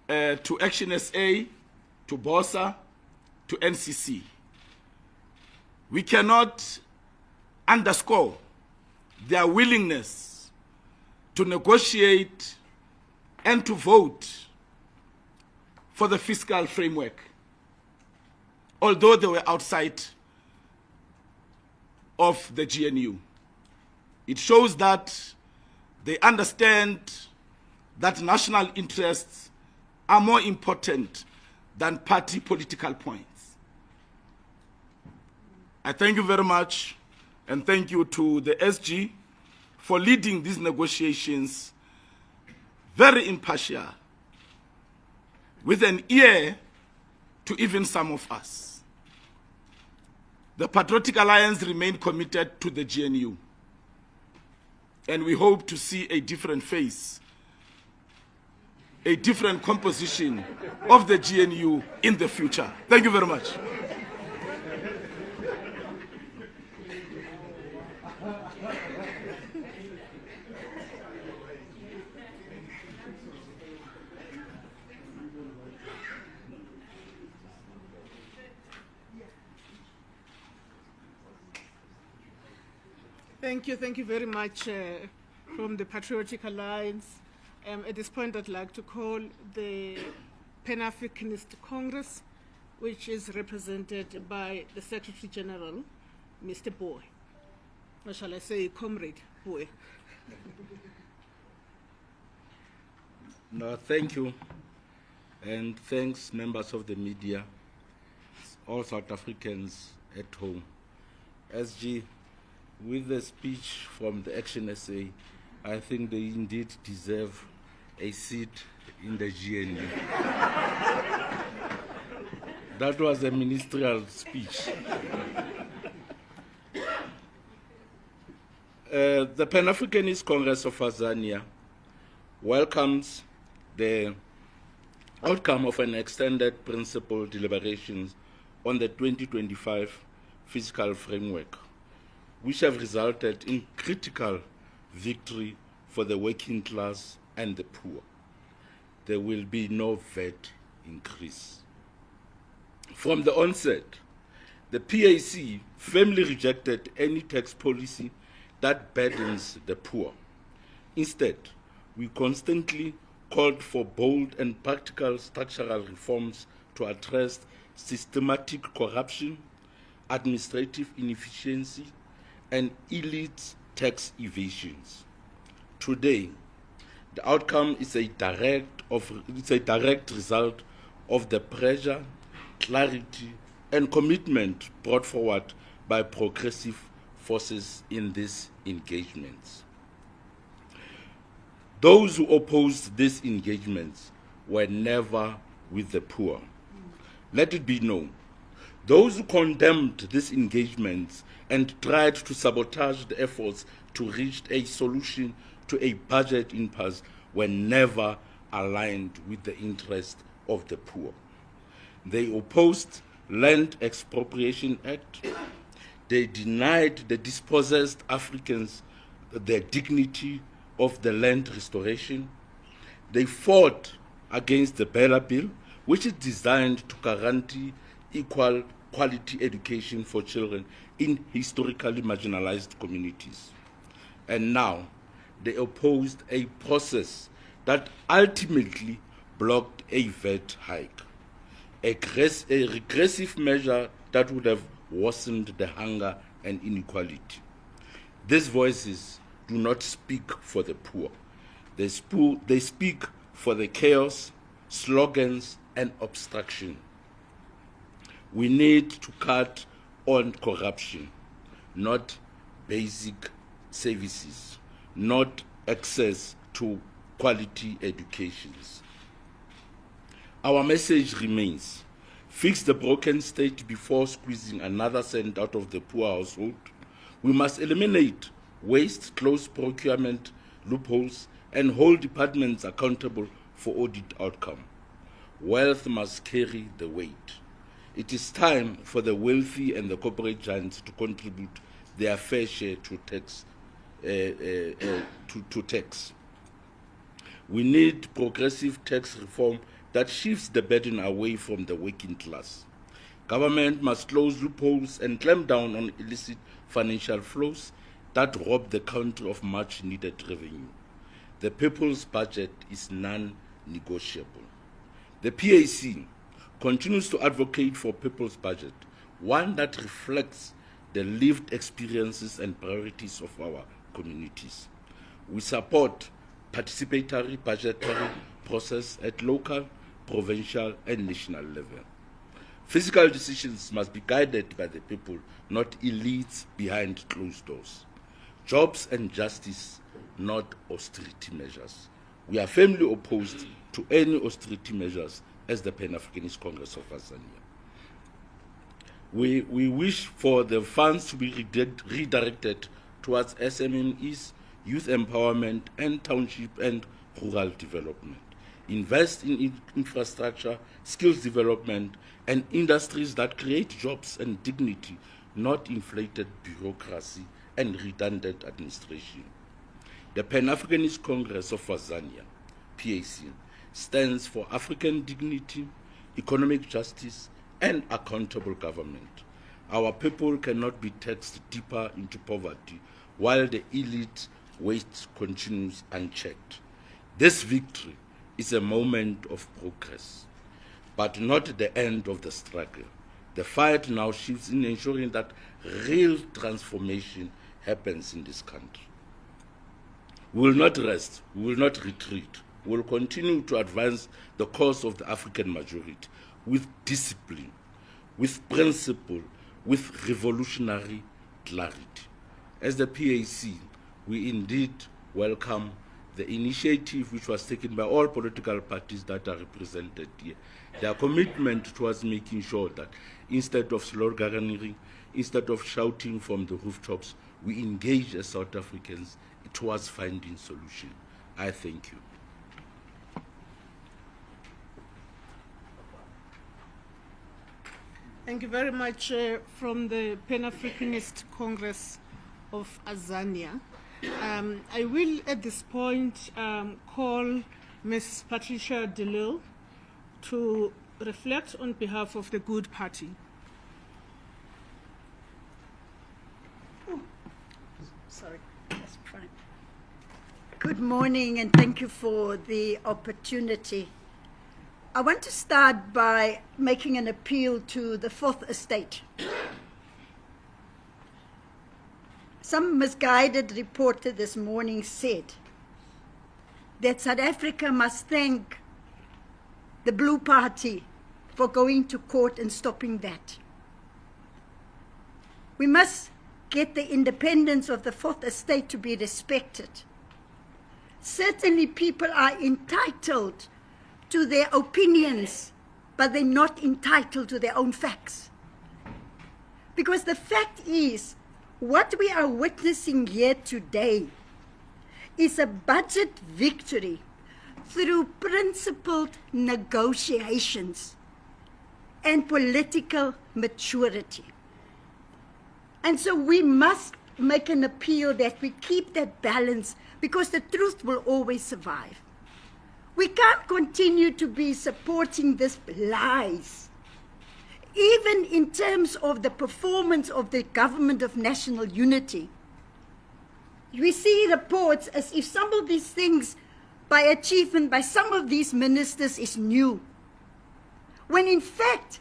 to Action SA, to BOSA, to NCC. We cannot underscore their willingness to negotiate and to vote for the fiscal framework, although they were outside of the GNU. It shows that they understand that national interests are more important than party political points. I thank you very much, and thank you to the SG for leading these negotiations very impartial, with an ear to even some of us. The Patriotic Alliance remain committed to the GNU, and we hope to see a different face, a different composition of the GNU in the future. Thank you very much. Thank you very much from the Patriotic Alliance. At this point, I'd like to call the Pan-Africanist Congress, which is represented by the Secretary General, Mr. Boy. Or shall I say, Comrade Boy? No, thank you, and thanks members of the media, all South Africans at home. SG, with the speech from the Action SA, I think they indeed deserve a seat in the GNU. That was a ministerial speech. The Pan-Africanist Congress of Tanzania welcomes the outcome of an extended principal deliberations on the 2025 fiscal framework, which have resulted in critical victory for the working class and the poor. There will be no VAT increase. From the onset, the PAC firmly rejected any tax policy that burdens the poor. Instead, we constantly called for bold and practical structural reforms to address systematic corruption, administrative inefficiency, and elite tax evasions. Today, the outcome is a direct result of the pressure, clarity, and commitment brought forward by progressive forces in these engagements. Those who opposed these engagements were never with the poor. Let it be known, those who condemned these engagements and tried to sabotage the efforts to reach a solution to a budget impasse were never aligned with the interest of the poor. They opposed Land Expropriation Act. They denied the dispossessed Africans their dignity of the land restoration. They fought against the Bella Bill, which is designed to guarantee equal quality education for children in historically marginalized communities. And now, they opposed a process that ultimately blocked a VAT hike, a regressive measure that would have worsened the hunger and inequality. These voices do not speak for the poor. They speak for the chaos, slogans, and obstruction. We need to cut on corruption, not basic services, not access to quality educations. Our message remains: fix the broken state before squeezing another cent out of the poor household. We must eliminate waste, close procurement loopholes, and hold departments accountable for audit outcome. Wealth must carry the weight. It is time for the wealthy and the corporate giants to contribute their fair share to tax. We need progressive tax reform that shifts the burden away from the working class. Government must close loopholes and clamp down on illicit financial flows that rob the country of much needed revenue. The people's budget is non-negotiable. The PAC continues to advocate for people's budget, one that reflects the lived experiences and priorities of our communities. We support participatory budgetary process at local, provincial, and national level. Fiscal decisions must be guided by the people, not elites behind closed doors. Jobs and justice, not austerity measures. We are firmly opposed to any austerity measures as the Pan-Africanist Congress of Azania. We wish for the funds to be redirected towards SMMEs, youth empowerment, and township and rural development. Invest in infrastructure, skills development, and industries that create jobs and dignity, not inflated bureaucracy and redundant administration. The Pan-Africanist Congress of Azania, PAC, stands for African dignity, economic justice, and accountable government. Our people cannot be taxed deeper into poverty while the elite waste continues unchecked. This victory is a moment of progress, but not the end of the struggle. The fight now shifts in ensuring that real transformation happens in this country. We will not rest, we will not retreat. We will continue to advance the cause of the African majority with discipline, with principle, with revolutionary clarity. As the PAC, we indeed welcome the initiative which was taken by all political parties that are represented here. Their commitment towards making sure that instead of sloganeering, instead of shouting from the rooftops, we engage as South Africans towards finding solutions. I thank you. Thank you very much. From the Pan-Africanist Congress of Azania. I will at this point call Ms. Patricia DeLille to reflect on behalf of the Good Party. Sorry, that's fine. Good morning, and thank you for the opportunity. I want to start by making an appeal to the Fourth Estate. Some misguided reporter this morning said that South Africa must thank the Blue Party for going to court and stopping that. We must get the independence of the Fourth Estate to be respected. Certainly people are entitled to their opinions, but they're not entitled to their own facts. Because the fact is, what we are witnessing here today is a budget victory through principled negotiations and political maturity. And so we must make an appeal that we keep that balance, because the truth will always survive. We can't continue to be supporting this lies, even in terms of the performance of the government of national unity. We see reports as if some of these things by achievement by some of these ministers is new, when in fact,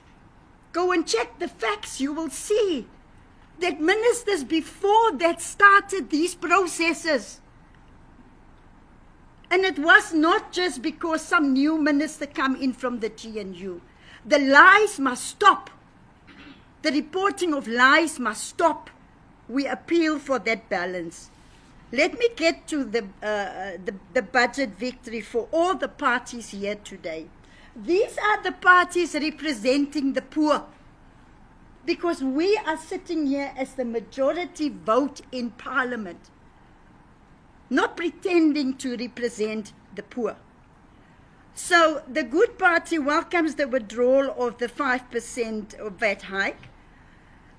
go and check the facts, you will see that ministers before that started these processes. And it was not just because some new minister come in from the GNU. The lies must stop. The reporting of lies must stop. We appeal for that balance. Let me get to the budget victory for all the parties here today. These are the parties representing the poor, because we are sitting here as the majority vote in Parliament, not pretending to represent the poor. So the Good Party welcomes the withdrawal of the 5% VAT hike,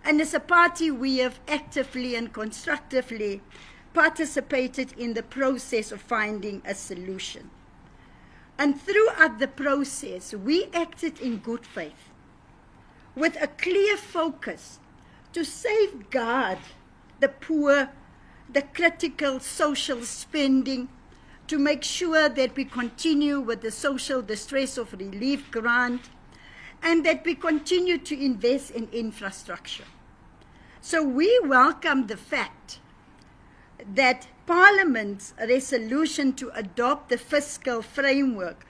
and as a party we have actively and constructively participated in the process of finding a solution. And throughout the process, we acted in good faith, with a clear focus to safeguard the poor, the critical social spending, to make sure that we continue with the social distress of relief grant, and that we continue to invest in infrastructure. So we welcome the fact that Parliament's resolution to adopt the fiscal framework,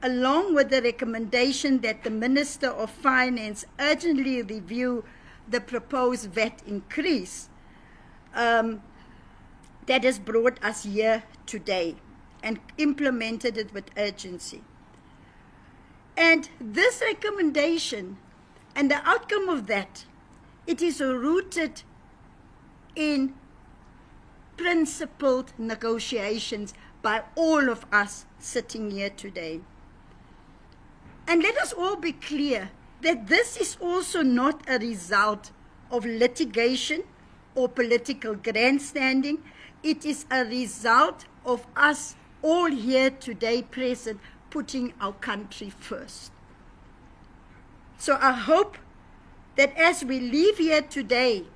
along with the recommendation that the Minister of Finance urgently review the proposed VAT increase, that has brought us here today, and implemented it with urgency. And this recommendation and the outcome of that, it is rooted in principled negotiations by all of us sitting here today. And let us all be clear that this is also not a result of litigation or political grandstanding. It is a result of us all here today present putting our country first. So I hope that as we leave here today,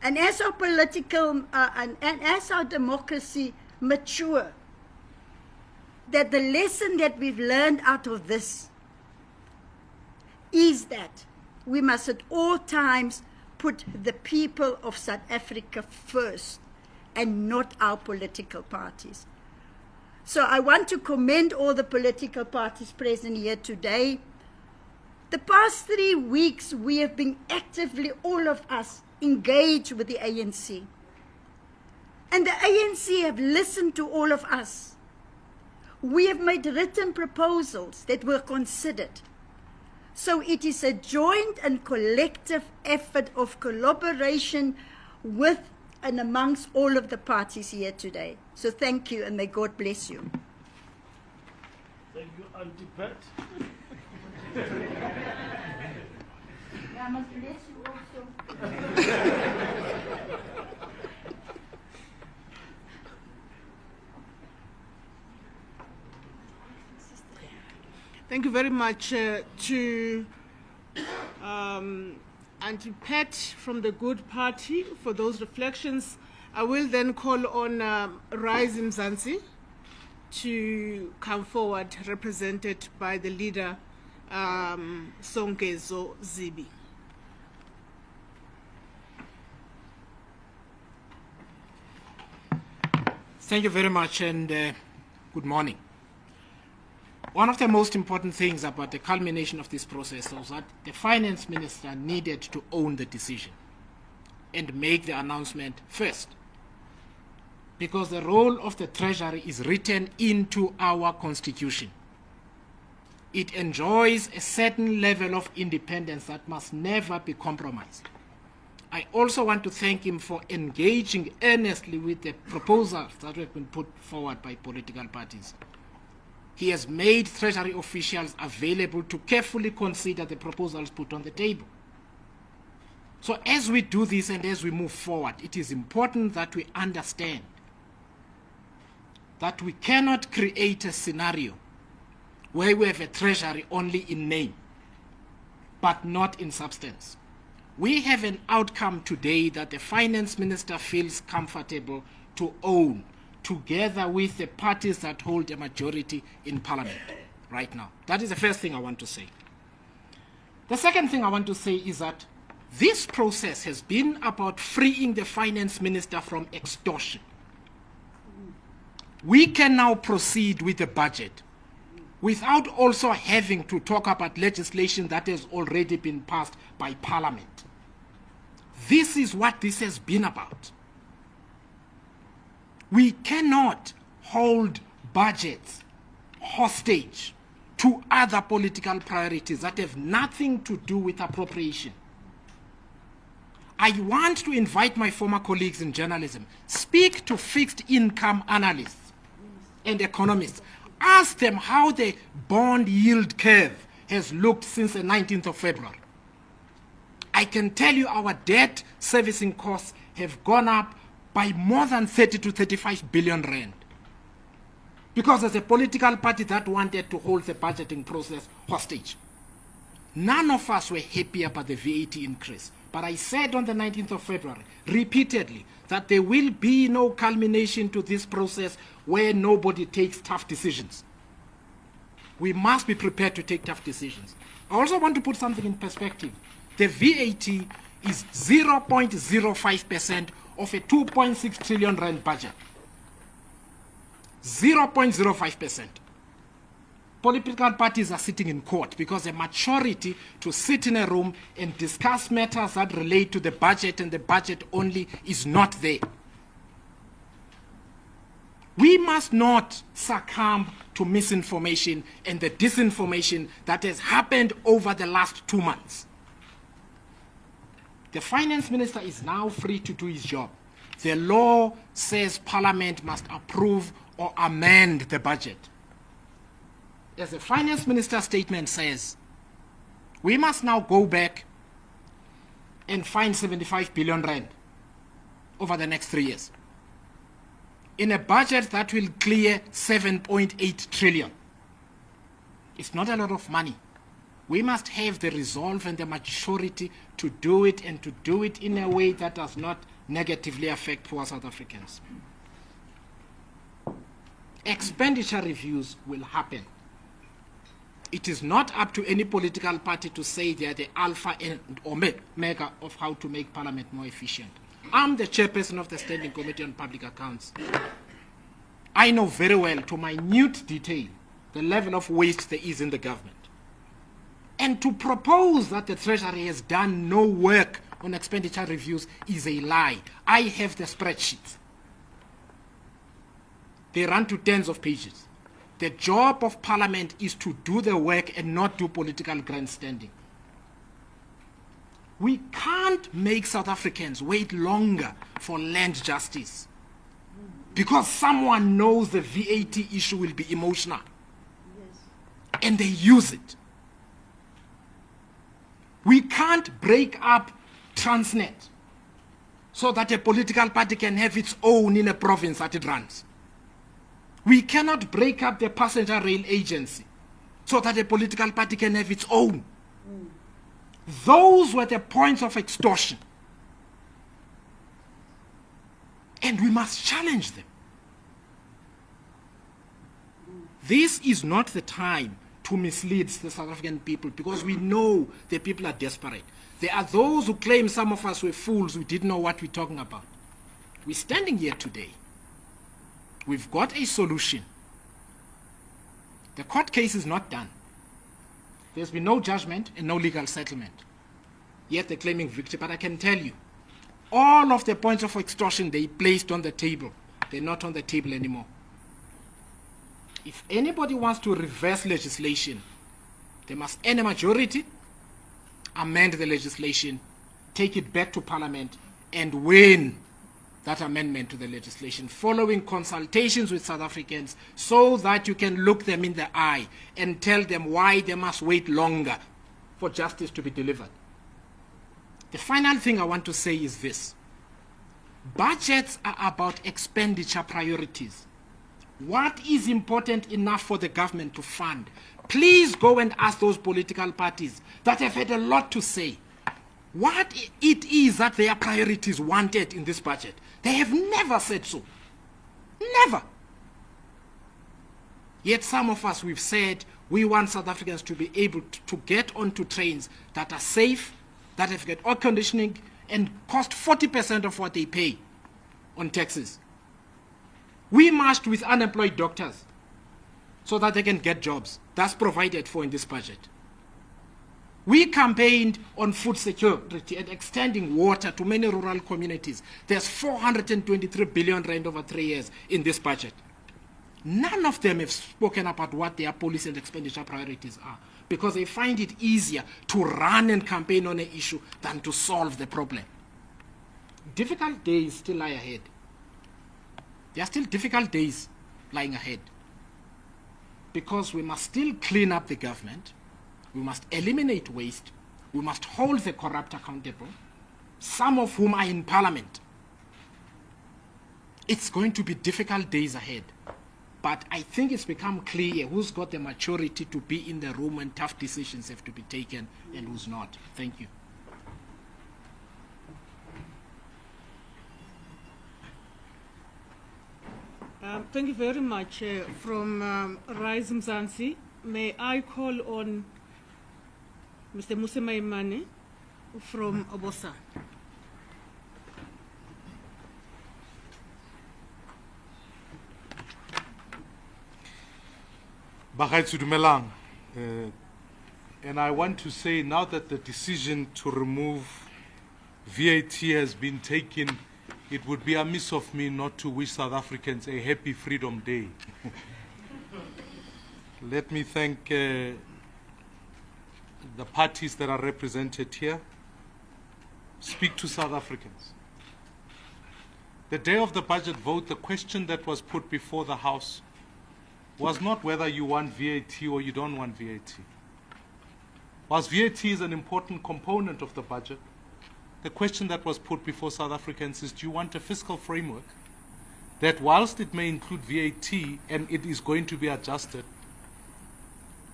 and as our political and as our democracy mature, that the lesson that we've learned out of this is that we must at all times put the people of South Africa first and not our political parties. So I want to commend all the political parties present here today. The past 3 weeks, we have been actively, all of us, engaged with the ANC. And the ANC have listened to all of us. We have made written proposals that were considered. So it is a joint and collective effort of collaboration with and amongst all of the parties here today. So thank you, and may God bless you. Thank you, Auntie Pat. I must bless you also. Thank you very much to Auntie Pat from the Good Party for those reflections. I will then call on Rise Mzansi to come forward, represented by the leader, Songezo Zibi. Thank you very much, and good morning. One of the most important things about the culmination of this process was that the finance minister needed to own the decision and make the announcement first, because the role of the treasury is written into our constitution. It enjoys a certain level of independence that must never be compromised. I also want to thank him for engaging earnestly with the proposals that have been put forward by political parties. He has made Treasury officials available to carefully consider the proposals put on the table. So as we do this and as we move forward, it is important that we understand that we cannot create a scenario where we have a treasury only in name, but not in substance. We have an outcome today that the finance minister feels comfortable to own, together with the parties that hold a majority in parliament right now. That is the first thing I want to say. The second thing I want to say is that this process has been about freeing the finance minister from extortion. We can now proceed with the budget without also having to talk about legislation that has already been passed by parliament. This is what this has been about. We cannot hold budgets hostage to other political priorities that have nothing to do with appropriation. I want to invite my former colleagues in journalism, speak to fixed income analysts and economists. Ask them how the bond yield curve has looked since the 19th of February. I can tell you our debt servicing costs have gone up by more than 30 to 35 billion rand. Because there's a political party that wanted to hold the budgeting process hostage. None of us were happy about the VAT increase. But I said on the 19th of February, repeatedly, that there will be no culmination to this process where nobody takes tough decisions. We must be prepared to take tough decisions. I also want to put something in perspective. The VAT is 0.05% of a 2.6 trillion rand budget. 0.05%. Political parties are sitting in court because a majority to sit in a room and discuss matters that relate to the budget and the budget only is not there. We must not succumb to misinformation and the disinformation that has happened over the last 2 months. The finance minister is now free to do his job. The law says Parliament must approve or amend the budget. As the finance minister's statement says, we must now go back and find 75 billion rand over the next 3 years in a budget that will clear 7.8 trillion. It's not a lot of money. We must have the resolve and the maturity to do it, and to do it in a way that does not negatively affect poor South Africans. Expenditure reviews will happen. It is not up to any political party to say they are the alpha and omega of how to make Parliament more efficient. I'm the chairperson of the Standing Committee on Public Accounts. I know very well, to minute detail, the level of waste there is in the government. And to propose that the Treasury has done no work on expenditure reviews is a lie. I have the spreadsheets. They run to tens of pages. The job of Parliament is to do the work and not do political grandstanding. We can't make South Africans wait longer for land justice because someone knows the VAT issue will be emotional. Yes. And they use it. We can't break up Transnet so that a political party can have its own in a province that it runs. We cannot break up the passenger rail agency so that a political party can have its own. Those were the points of extortion. And we must challenge them. This is not the time to mislead the South African people, because we know the people are desperate. There are those who claim some of us were fools who didn't know what we're talking about. We're standing here today. We've got a solution. The court case is not done. There's been no judgment and no legal settlement. Yet they're claiming victory. But I can tell you, all of the points of extortion they placed on the table, they're not on the table anymore. If anybody wants to reverse legislation, they must earn a majority, amend the legislation, take it back to Parliament, and win that amendment to the legislation, following consultations with South Africans, so that you can look them in the eye and tell them why they must wait longer for justice to be delivered. The final thing I want to say is this. Budgets are about expenditure priorities. What is important enough for the government to fund? Please go and ask those political parties that have had a lot to say what it is that their priorities wanted in this budget. They have never said so. Never. Yet some of us, we've said we want South Africans to be able to get onto trains that are safe, that have got air conditioning, and cost 40% of what they pay on taxes. We marched with unemployed doctors so that they can get jobs. That's provided for in this budget. We campaigned on food security and extending water to many rural communities. There's 423 billion rand over 3 years in this budget. None of them have spoken about what their policy and expenditure priorities are, because they find it easier to run and campaign on an issue than to solve the problem. Difficult days still lie ahead. There are still difficult days lying ahead, because we must still clean up the government. We must eliminate waste. We must hold the corrupt accountable, some of whom are in parliament. It's going to be difficult days ahead. But I think it's become clear who's got the maturity to be in the room when tough decisions have to be taken and who's not. Thank you. Thank you very much. From Rise Mzansi, may I call on Mr. Musema Imane from Obosa. Bagaitsu dumelang. And I want to say, now that the decision to remove VAT has been taken, it would be amiss of me not to wish South Africans a happy Freedom Day. Let me thank the parties that are represented here. Speak to South Africans. The day of the budget vote, the question that was put before the House was not whether you want VAT or you don't want VAT. Whilst VAT is an important component of the budget, the question that was put before South Africans is, do you want a fiscal framework that, whilst it may include VAT and it is going to be adjusted,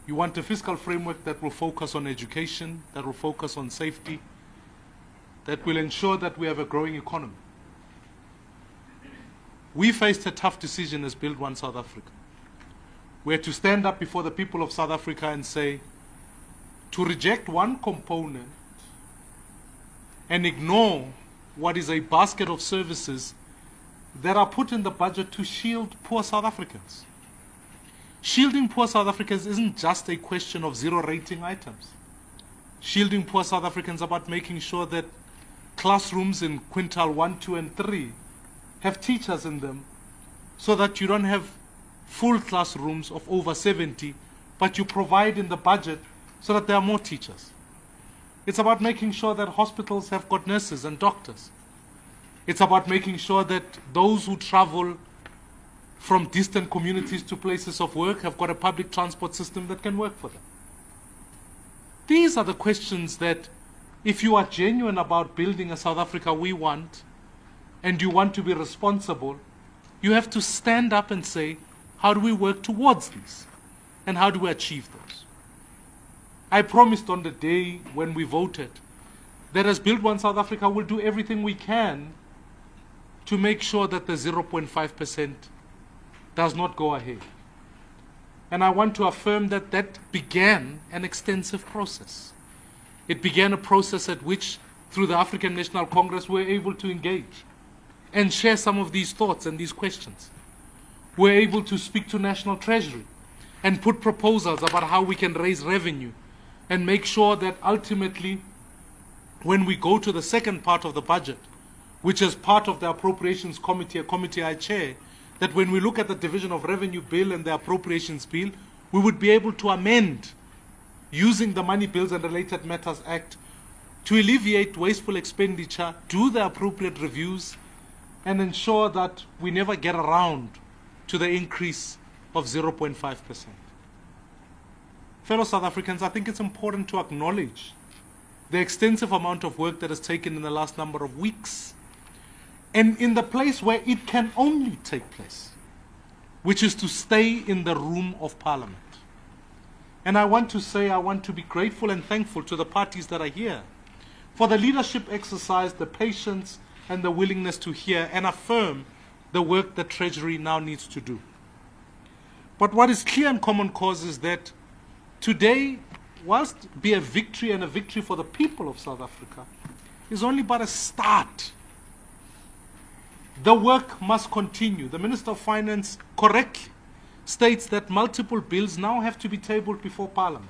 you want a fiscal framework that will focus on education, that will focus on safety, that will ensure that we have a growing economy. We faced a tough decision as Build One South Africa. We had to stand up before the people of South Africa and say, to reject one component and ignore what is a basket of services that are put in the budget to shield poor South Africans. Shielding poor South Africans isn't just a question of zero rating items. Shielding poor South Africans is about making sure that classrooms in quintile 1, 2, and 3 have teachers in them, so that you don't have full classrooms of over 70, but you provide in the budget so that there are more teachers. It's about making sure that hospitals have got nurses and doctors. It's about making sure that those who travel from distant communities to places of work have got a public transport system that can work for them. These are the questions that, if you are genuine about building a South Africa we want, and you want to be responsible, you have to stand up and say, how do we work towards these? And how do we achieve those? I promised on the day when we voted that as Build One South Africa, we'll do everything we can to make sure that the 0.5% does not go ahead. And I want to affirm that that began an extensive process. It began a process at which, through the African National Congress, we're able to engage and share some of these thoughts and these questions. We're able to speak to National Treasury and put proposals about how we can raise revenue and make sure that ultimately, when we go to the second part of the budget, which is part of the Appropriations Committee, a committee I chair, that when we look at the Division of Revenue Bill and the Appropriations Bill, we would be able to amend, using the Money Bills and Related Matters Act, to alleviate wasteful expenditure, do the appropriate reviews, and ensure that we never get around to the increase of 0.5%. Fellow South Africans, I think it's important to acknowledge the extensive amount of work that has taken in the last number of weeks, and in the place where it can only take place, which is to stay in the room of Parliament. And I want to say, I want to be grateful and thankful to the parties that are here for the leadership exercise, the patience, and the willingness to hear and affirm the work that Treasury now needs to do. But what is clear in common cause is that today, whilst be a victory and a victory for the people of South Africa, is only but a start. The work must continue. The Minister of Finance correctly states that multiple bills now have to be tabled before Parliament.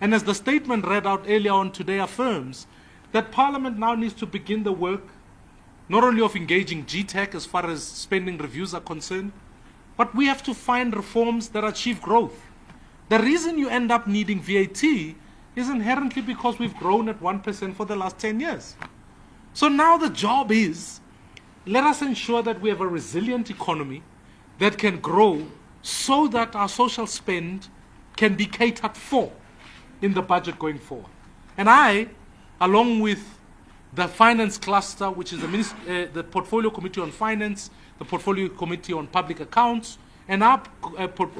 And as the statement read out earlier on today affirms, that Parliament now needs to begin the work not only of engaging GTAC as far as spending reviews are concerned, but we have to find reforms that achieve growth. The reason you end up needing VAT is inherently because we've grown at 1% for the last 10 years. So now the job is, let us ensure that we have a resilient economy that can grow so that our social spend can be catered for in the budget going forward. And I, along with the finance cluster, which is the Portfolio Committee on Finance, the Portfolio Committee on Public Accounts, and our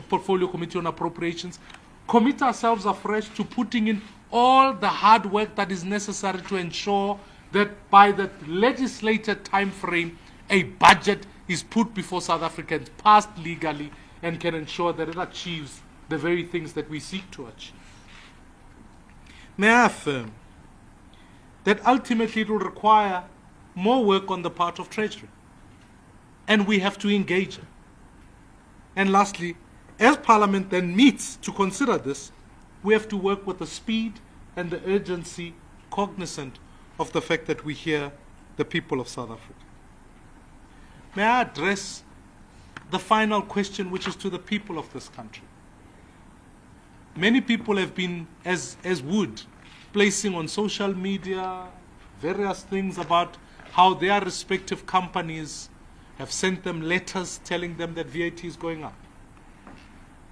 Portfolio Committee on Appropriations, commit ourselves afresh to putting in all the hard work that is necessary to ensure that by the legislated time frame, a budget is put before South Africans, passed legally, and can ensure that it achieves the very things that we seek to achieve. May I affirm that ultimately it will require more work on the part of Treasury, and we have to engage it. And lastly, as Parliament then meets to consider this, we have to work with the speed and the urgency cognizant of the fact that we hear the people of South Africa. May I address the final question, which is to the people of this country. Many people have been, as would, placing on social media various things about how their respective companies have sent them letters telling them that VAT is going up.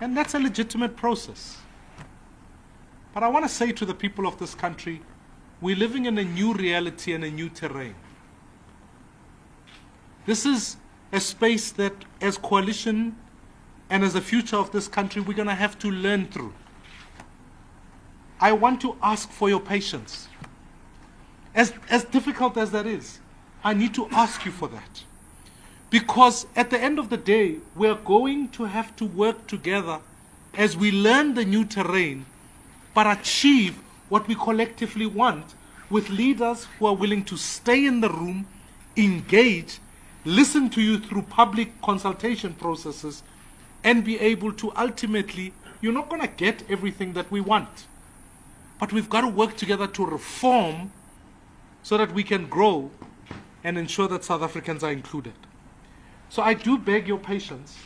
And that's a legitimate process. But I want to say to the people of this country, we're living in a new reality and a new terrain. This is a space that, as coalition and as the future of this country, we're going to have to learn through. I want to ask for your patience. As difficult as that is, I need to ask you for that. Because at the end of the day, we're going to have to work together as we learn the new terrain, but achieve what we collectively want with leaders who are willing to stay in the room, engage, listen to you through public consultation processes, and be able to ultimately, you're not going to get everything that we want. But we've got to work together to reform so that we can grow and ensure that South Africans are included. So I do beg your patience,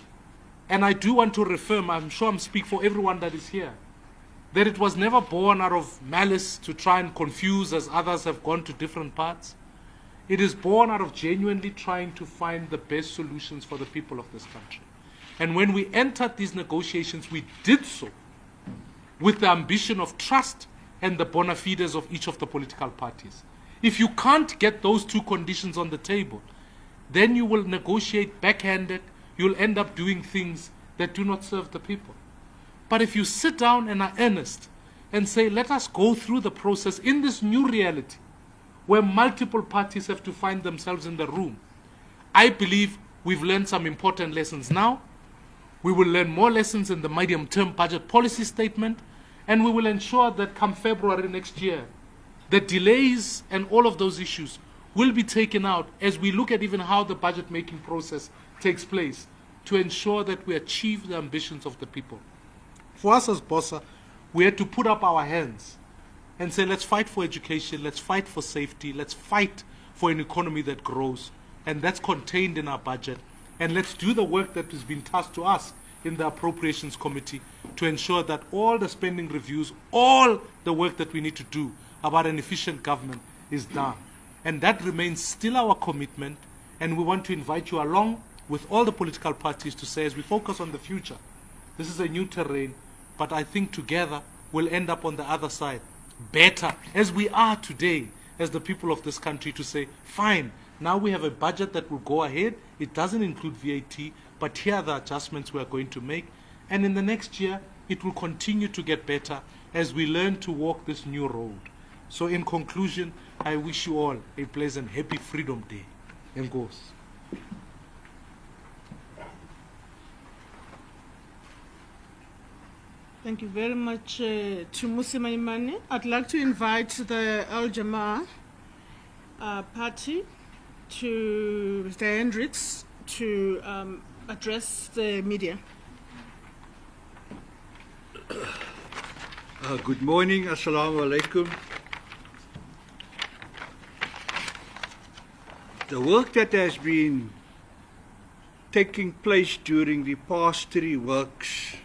and I do want to reaffirm, I'm sure I'm speaking for everyone that is here, that it was never born out of malice to try and confuse as others have gone to different parts. It is born out of genuinely trying to find the best solutions for the people of this country. And when we entered these negotiations, we did so with the ambition of trust and the bona fides of each of the political parties. If you can't get those two conditions on the table, then you will negotiate backhanded, you'll end up doing things that do not serve the people. But if you sit down and are earnest and say, let us go through the process in this new reality, where multiple parties have to find themselves in the room, I believe we've learned some important lessons now. We will learn more lessons in the medium-term budget policy statement, and we will ensure that come February next year, the delays and all of those issues will be taken out as we look at even how the budget-making process takes place to ensure that we achieve the ambitions of the people. For us as BOSA, we had to put up our hands and say, let's fight for education, let's fight for safety, let's fight for an economy that grows, and that's contained in our budget. And let's do the work that has been tasked to us in the Appropriations Committee to ensure that all the spending reviews, all the work that we need to do about an efficient government is done. And that remains still our commitment, and we want to invite you along with all the political parties to say, as we focus on the future, this is a new terrain, but I think together we'll end up on the other side better, as we are today, as the people of this country, to say, fine, now we have a budget that will go ahead. It doesn't include VAT, but here are the adjustments we are going to make. And in the next year, it will continue to get better as we learn to walk this new road. So in conclusion, I wish you all a pleasant, happy Freedom Day. Enkosi. Thank you very much to Musima Imani. I'd like to invite the Al Jamaa party to Mr. Hendricks to address the media. Good morning, Assalamu alaikum. The work that has been taking place during the past 3 weeks,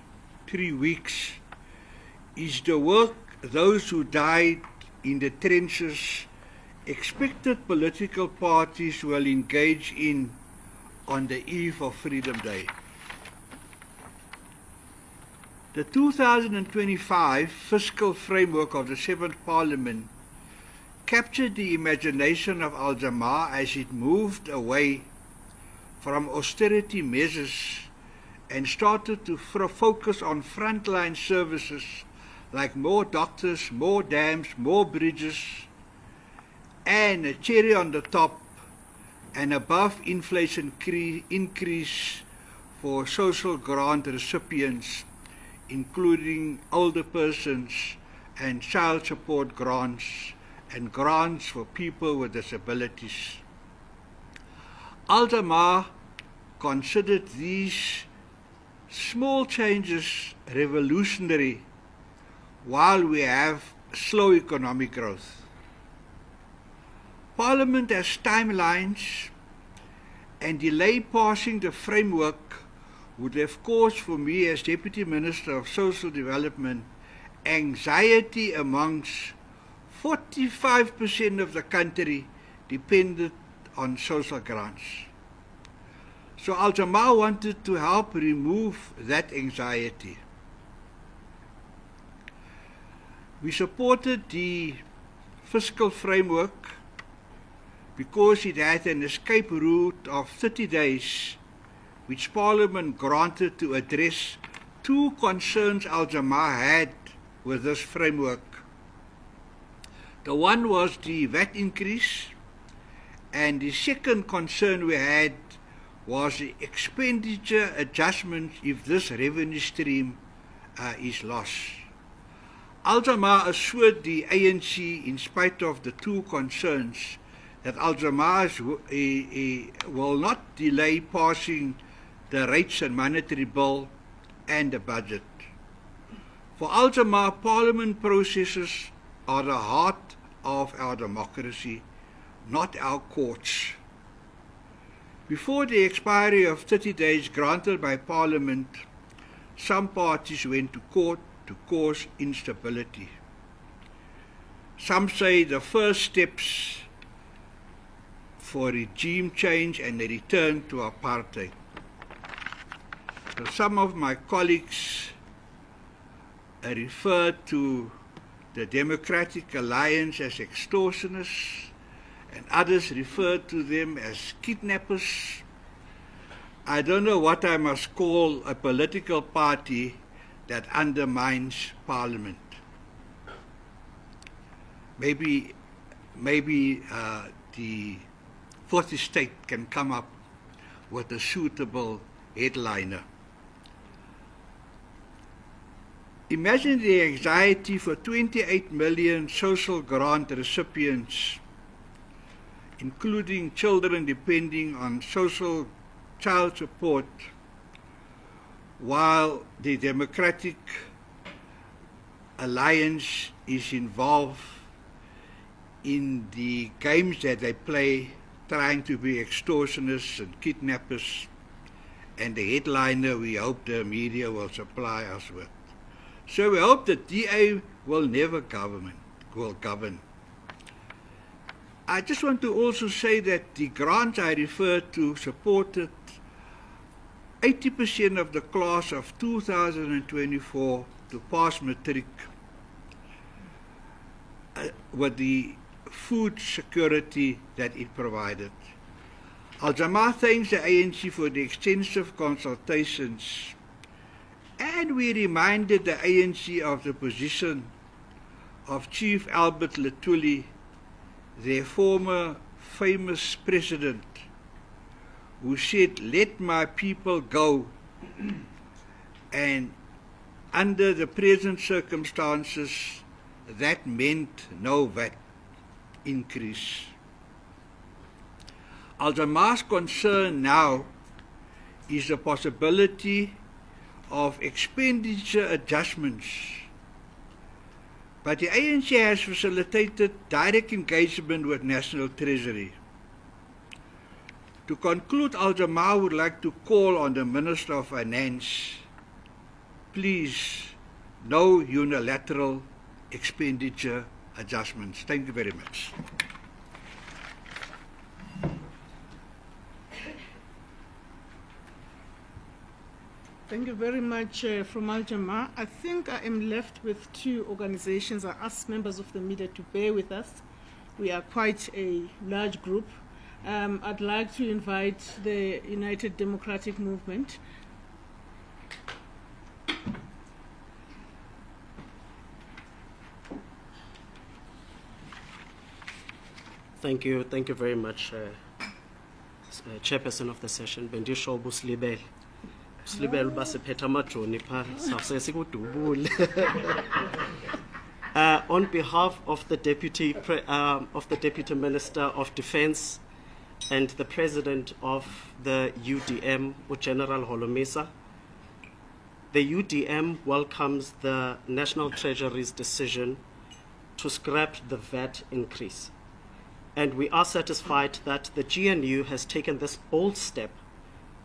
is the work those who died in the trenches expected political parties will engage in on the eve of Freedom Day. The 2025 fiscal framework of the 7th Parliament captured the imagination of Al Jamaa as it moved away from austerity measures and started to focus on frontline services like more doctors, more dams, more bridges, and a cherry on the top, an above inflation increase for social grant recipients, including older persons, and child support grants, and grants for people with disabilities. Al Jamaa considered these small changes revolutionary while we have slow economic growth. Parliament has timelines, and delay passing the framework would have caused for me as Deputy Minister of Social Development anxiety amongst 45% of the country dependent on social grants. So Al Jamaa wanted to help remove that anxiety. We supported the fiscal framework because it had an escape route of 30 days, which Parliament granted to address 2 concerns Al Jamaa had with this framework. The one was the VAT increase, and the second concern we had was the expenditure adjustment if this revenue stream is lost. Al Jamaa assured the ANC, in spite of the 2 concerns, that Al Jamaa will not delay passing the rates and monetary bill and the budget. For Al Jamaa, Parliament processes are the heart of our democracy, not our courts. Before the expiry of 30 days granted by Parliament, some parties went to court to cause instability. Some say the first steps for regime change and a return to apartheid. So some of my colleagues referred to the Democratic Alliance as extortionists, and others referred to them as kidnappers. I don't know what I must call a political party that undermines Parliament. Maybe the Fourth Estate can come up with a suitable headliner. Imagine the anxiety for 28 million social grant recipients, including children depending on social child support, while the Democratic Alliance is involved in the games that they play, trying to be extortionists and kidnappers, and the headliner we hope the media will supply us with. So we hope that DA will never govern. I just want to also say that the grants I referred to supported 80% of the class of 2024 to pass matric. with the food security that it provided. Al-Jamaah thanks the ANC for the extensive consultations, and we reminded the ANC of the position of Chief Albert Luthuli, their former famous president, who said, "Let my people go," and under the present circumstances, that meant no VAT increase. Al-Jamaah's concern now is the possibility of expenditure adjustments, but the ANC has facilitated direct engagement with National Treasury. To conclude, Al-Jamaah would like to call on the Minister of Finance, please, no unilateral expenditure adjustments. Thank you very much. Thank you very much from Al-Jamaah. I think I am left with two organizations. I ask members of the media to bear with us. We are quite a large group. I'd like to invite the United Democratic Movement. Thank you very much, Chairperson of the session, Bendisho Buslibel. Buslibel basiphetha amajoni pha sawuse sikudubule. On behalf of the Deputy Minister of Defense and the President of the UDM, General Holomisa, the UDM welcomes the National Treasury's decision to scrap the VAT increase. And we are satisfied that the GNU has taken this bold step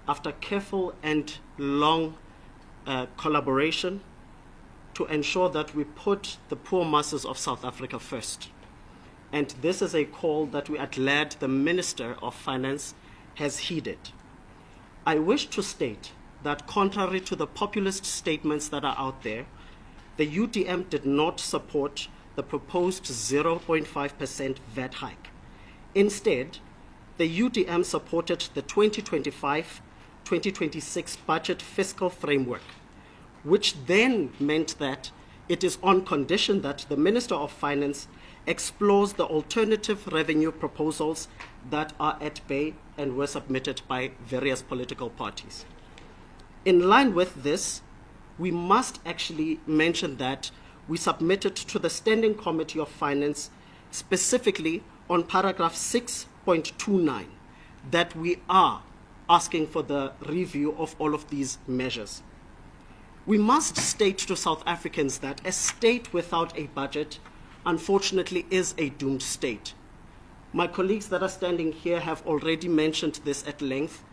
after careful and long collaboration to ensure that we put the poor masses of South Africa first. And this is a call that we are glad the Minister of Finance has heeded. I wish to state that contrary to the populist statements that are out there, the UDM did not support the proposed 0.5% VAT hike. Instead, the UDM supported the 2025-2026 budget fiscal framework, which then meant that it is on condition that the Minister of Finance explores the alternative revenue proposals that are at bay and were submitted by various political parties. In line with this, we must actually mention that we submitted to the Standing Committee of Finance specifically on paragraph 6.29 that we are asking for the review of all of these measures. We must state to South Africans that a state without a budget, unfortunately, is a doomed state. My colleagues that are standing here have already mentioned this at length,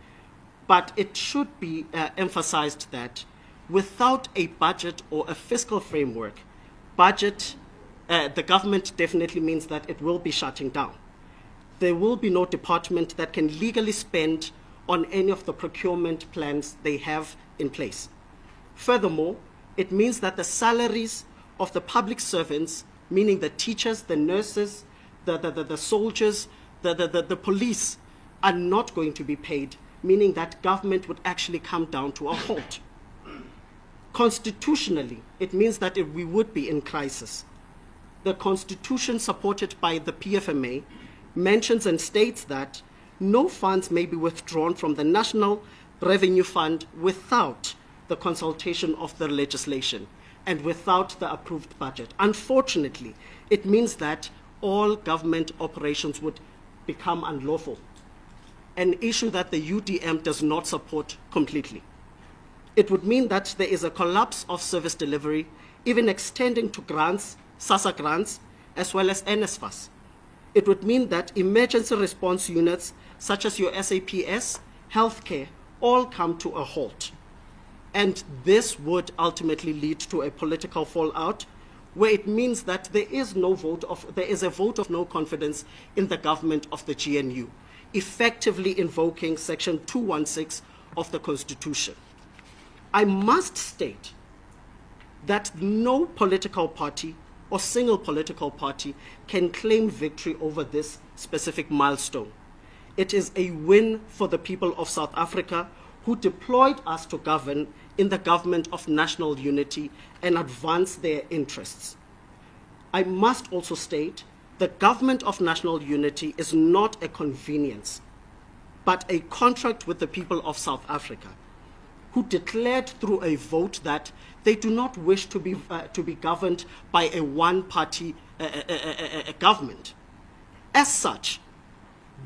but it should be emphasized that without a budget or a fiscal framework, the government definitely means that it will be shutting down. There will be no department that can legally spend on any of the procurement plans they have in place. Furthermore, it means that the salaries of the public servants, meaning the teachers, the nurses, the soldiers, the police, are not going to be paid, meaning that government would actually come down to a halt. Constitutionally, it means that we would be in crisis. The Constitution, supported by the PFMA, mentions and states that no funds may be withdrawn from the National Revenue Fund without the consultation of the legislation and without the approved budget. Unfortunately, it means that all government operations would become unlawful, an issue that the UDM does not support completely. It would mean that there is a collapse of service delivery, even extending to grants, SASSA grants, as well as NSFAS. It would mean that emergency response units, such as your SAPS, healthcare, all come to a halt. And this would ultimately lead to a political fallout, where it means that there is a vote of no confidence in the government of the GNU, effectively invoking Section 216 of the Constitution. I must state that no political party or single political party can claim victory over this specific milestone. It is a win for the people of South Africa who deployed us to govern in the government of national unity and advance their interests. I must also state the government of national unity is not a convenience, but a contract with the people of South Africa, who declared through a vote that they do not wish to be governed by a one-party government. As such,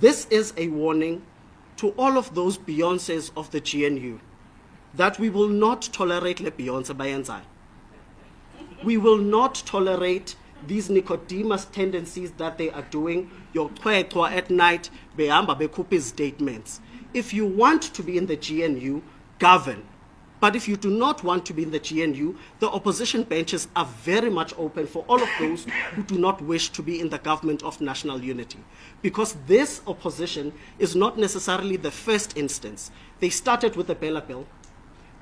this is a warning to all of those Beyoncés of the GNU that we will not tolerate le Beyonce bayenzayo. We will not tolerate these Nicodemus tendencies that they are doing, your at night, behamba bekhupha statements. If you want to be in the GNU, govern. But if you do not want to be in the GNU, the opposition benches are very much open for all of those who do not wish to be in the government of national unity. Because this opposition is not necessarily the first instance. They started with the Bella Bill.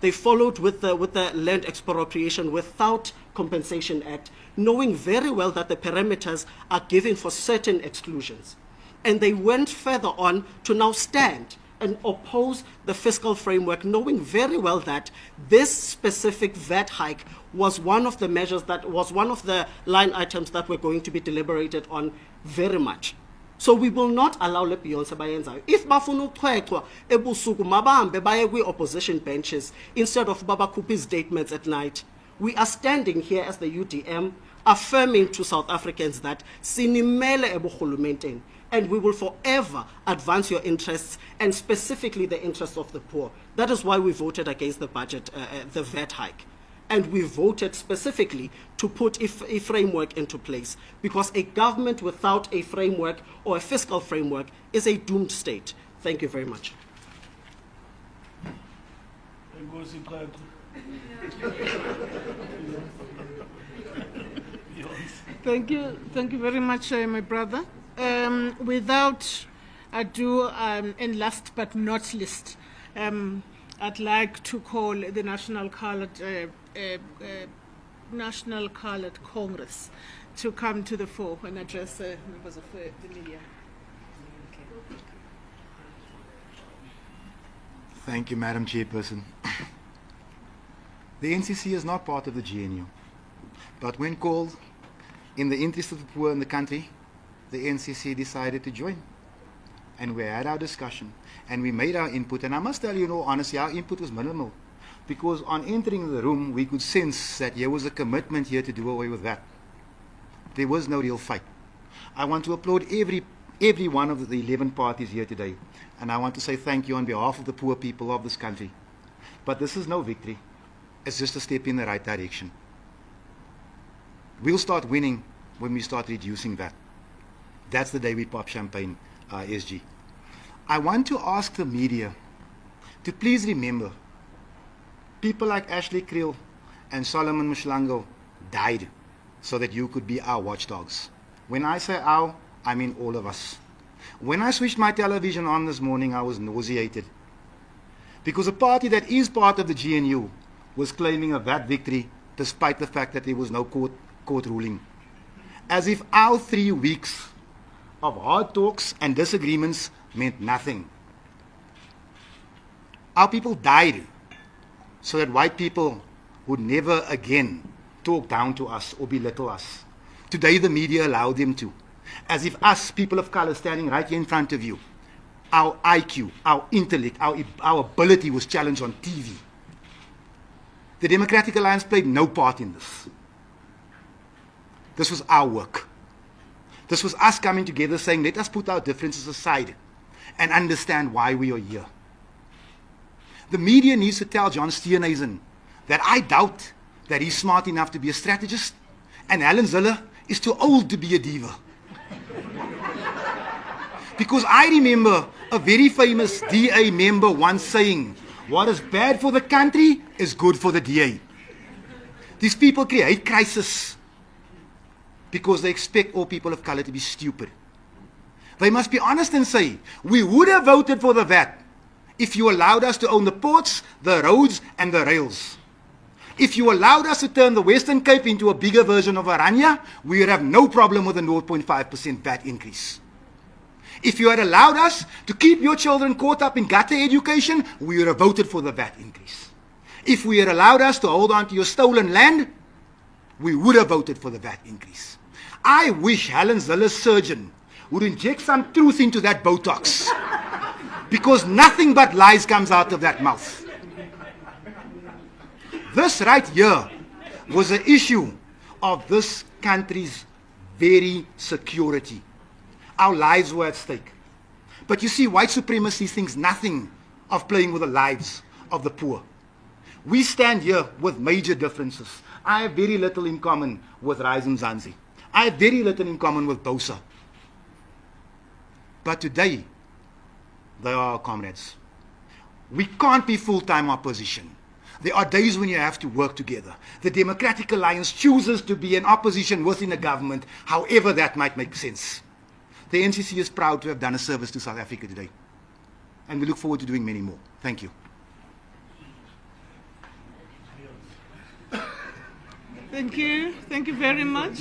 They followed with the Land Expropriation Without Compensation Act, knowing very well that the parameters are given for certain exclusions. And they went further on to now stand and oppose the fiscal framework, knowing very well that this specific VAT hike was one of the measures that was one of the line items that were going to be deliberated on very much. So we will not allow le Beyonce bayenzayo. If bafuna uqhwexwa ebusuku mabambe baye kwi-opposition benches instead of babakhupha statements at night. We are standing here as the UDM affirming to South Africans that sinimele ebuhulumenteni, and we will forever advance your interests, and specifically the interests of the poor. That is why we voted against the budget, the VAT hike. And we voted specifically to put a framework into place, because a government without a framework or a fiscal framework is a doomed state. Thank you very much. Thank you very much, my brother. Without ado, and last but not least, I'd like to call the National Coloured Congress to come to the fore and address members of the media. Thank you, Madam Chairperson. The NCC is not part of the GNU, but when called in the interest of the poor in the country, the NCC decided to join. And we had our discussion, and we made our input. And I must tell you, in all honesty, our input was minimal, because on entering the room, we could sense that there was a commitment here to do away with that. There was no real fight. I want to applaud every one of the 11 parties here today, and I want to say thank you on behalf of the poor people of this country. But this is no victory. It's just a step in the right direction. We'll start winning when we start reducing that. That's the day we pop champagne, SG. I want to ask the media to please remember, people like Ashley Kriel and Solomon Mshlango died so that you could be our watchdogs. When I say our, I mean all of us. When I switched my television on this morning, I was nauseated, because a party that is part of the GNU was claiming a VAT victory despite the fact that there was no court ruling. As if our 3 weeks of hard talks and disagreements meant nothing. Our people died so that white people would never again talk down to us or belittle us. Today the media allowed them to. As if us, people of color, standing right here in front of you, our IQ, our intellect, our ability was challenged on TV. The Democratic Alliance played no part in this. This was our work. This was us coming together saying, let us put our differences aside and understand why we are here. The media needs to tell John Steenhuisen that I doubt that he's smart enough to be a strategist, and Alan Zille is too old to be a diva. Because I remember a very famous DA member once saying, what is bad for the country is good for the DA. These people create crisis because they expect all people of color to be stupid. They must be honest and say, we would have voted for the VAT if you allowed us to own the ports, the roads, and the rails. If you allowed us to turn the Western Cape into a bigger version of Oranje, we would have no problem with a 0.5% VAT increase. If you had allowed us to keep your children caught up in gutter education, we would have voted for the VAT increase. If we had allowed us to hold on to your stolen land, we would have voted for the VAT increase. I wish Helen Zille's surgeon would inject some truth into that Botox, because nothing but lies comes out of that mouth. This right here was an issue of this country's very security. Our lives were at stake. But you see, white supremacy thinks nothing of playing with the lives of the poor. We stand here with major differences. I have very little in common with Rise Mzansi. I have very little in common with Bosa. But today, they are our comrades. We can't be full-time opposition. There are days when you have to work together. The Democratic Alliance chooses to be an opposition within a government, however that might make sense. The NCC is proud to have done a service to South Africa today. And we look forward to doing many more. Thank you. Thank you. Thank you very much.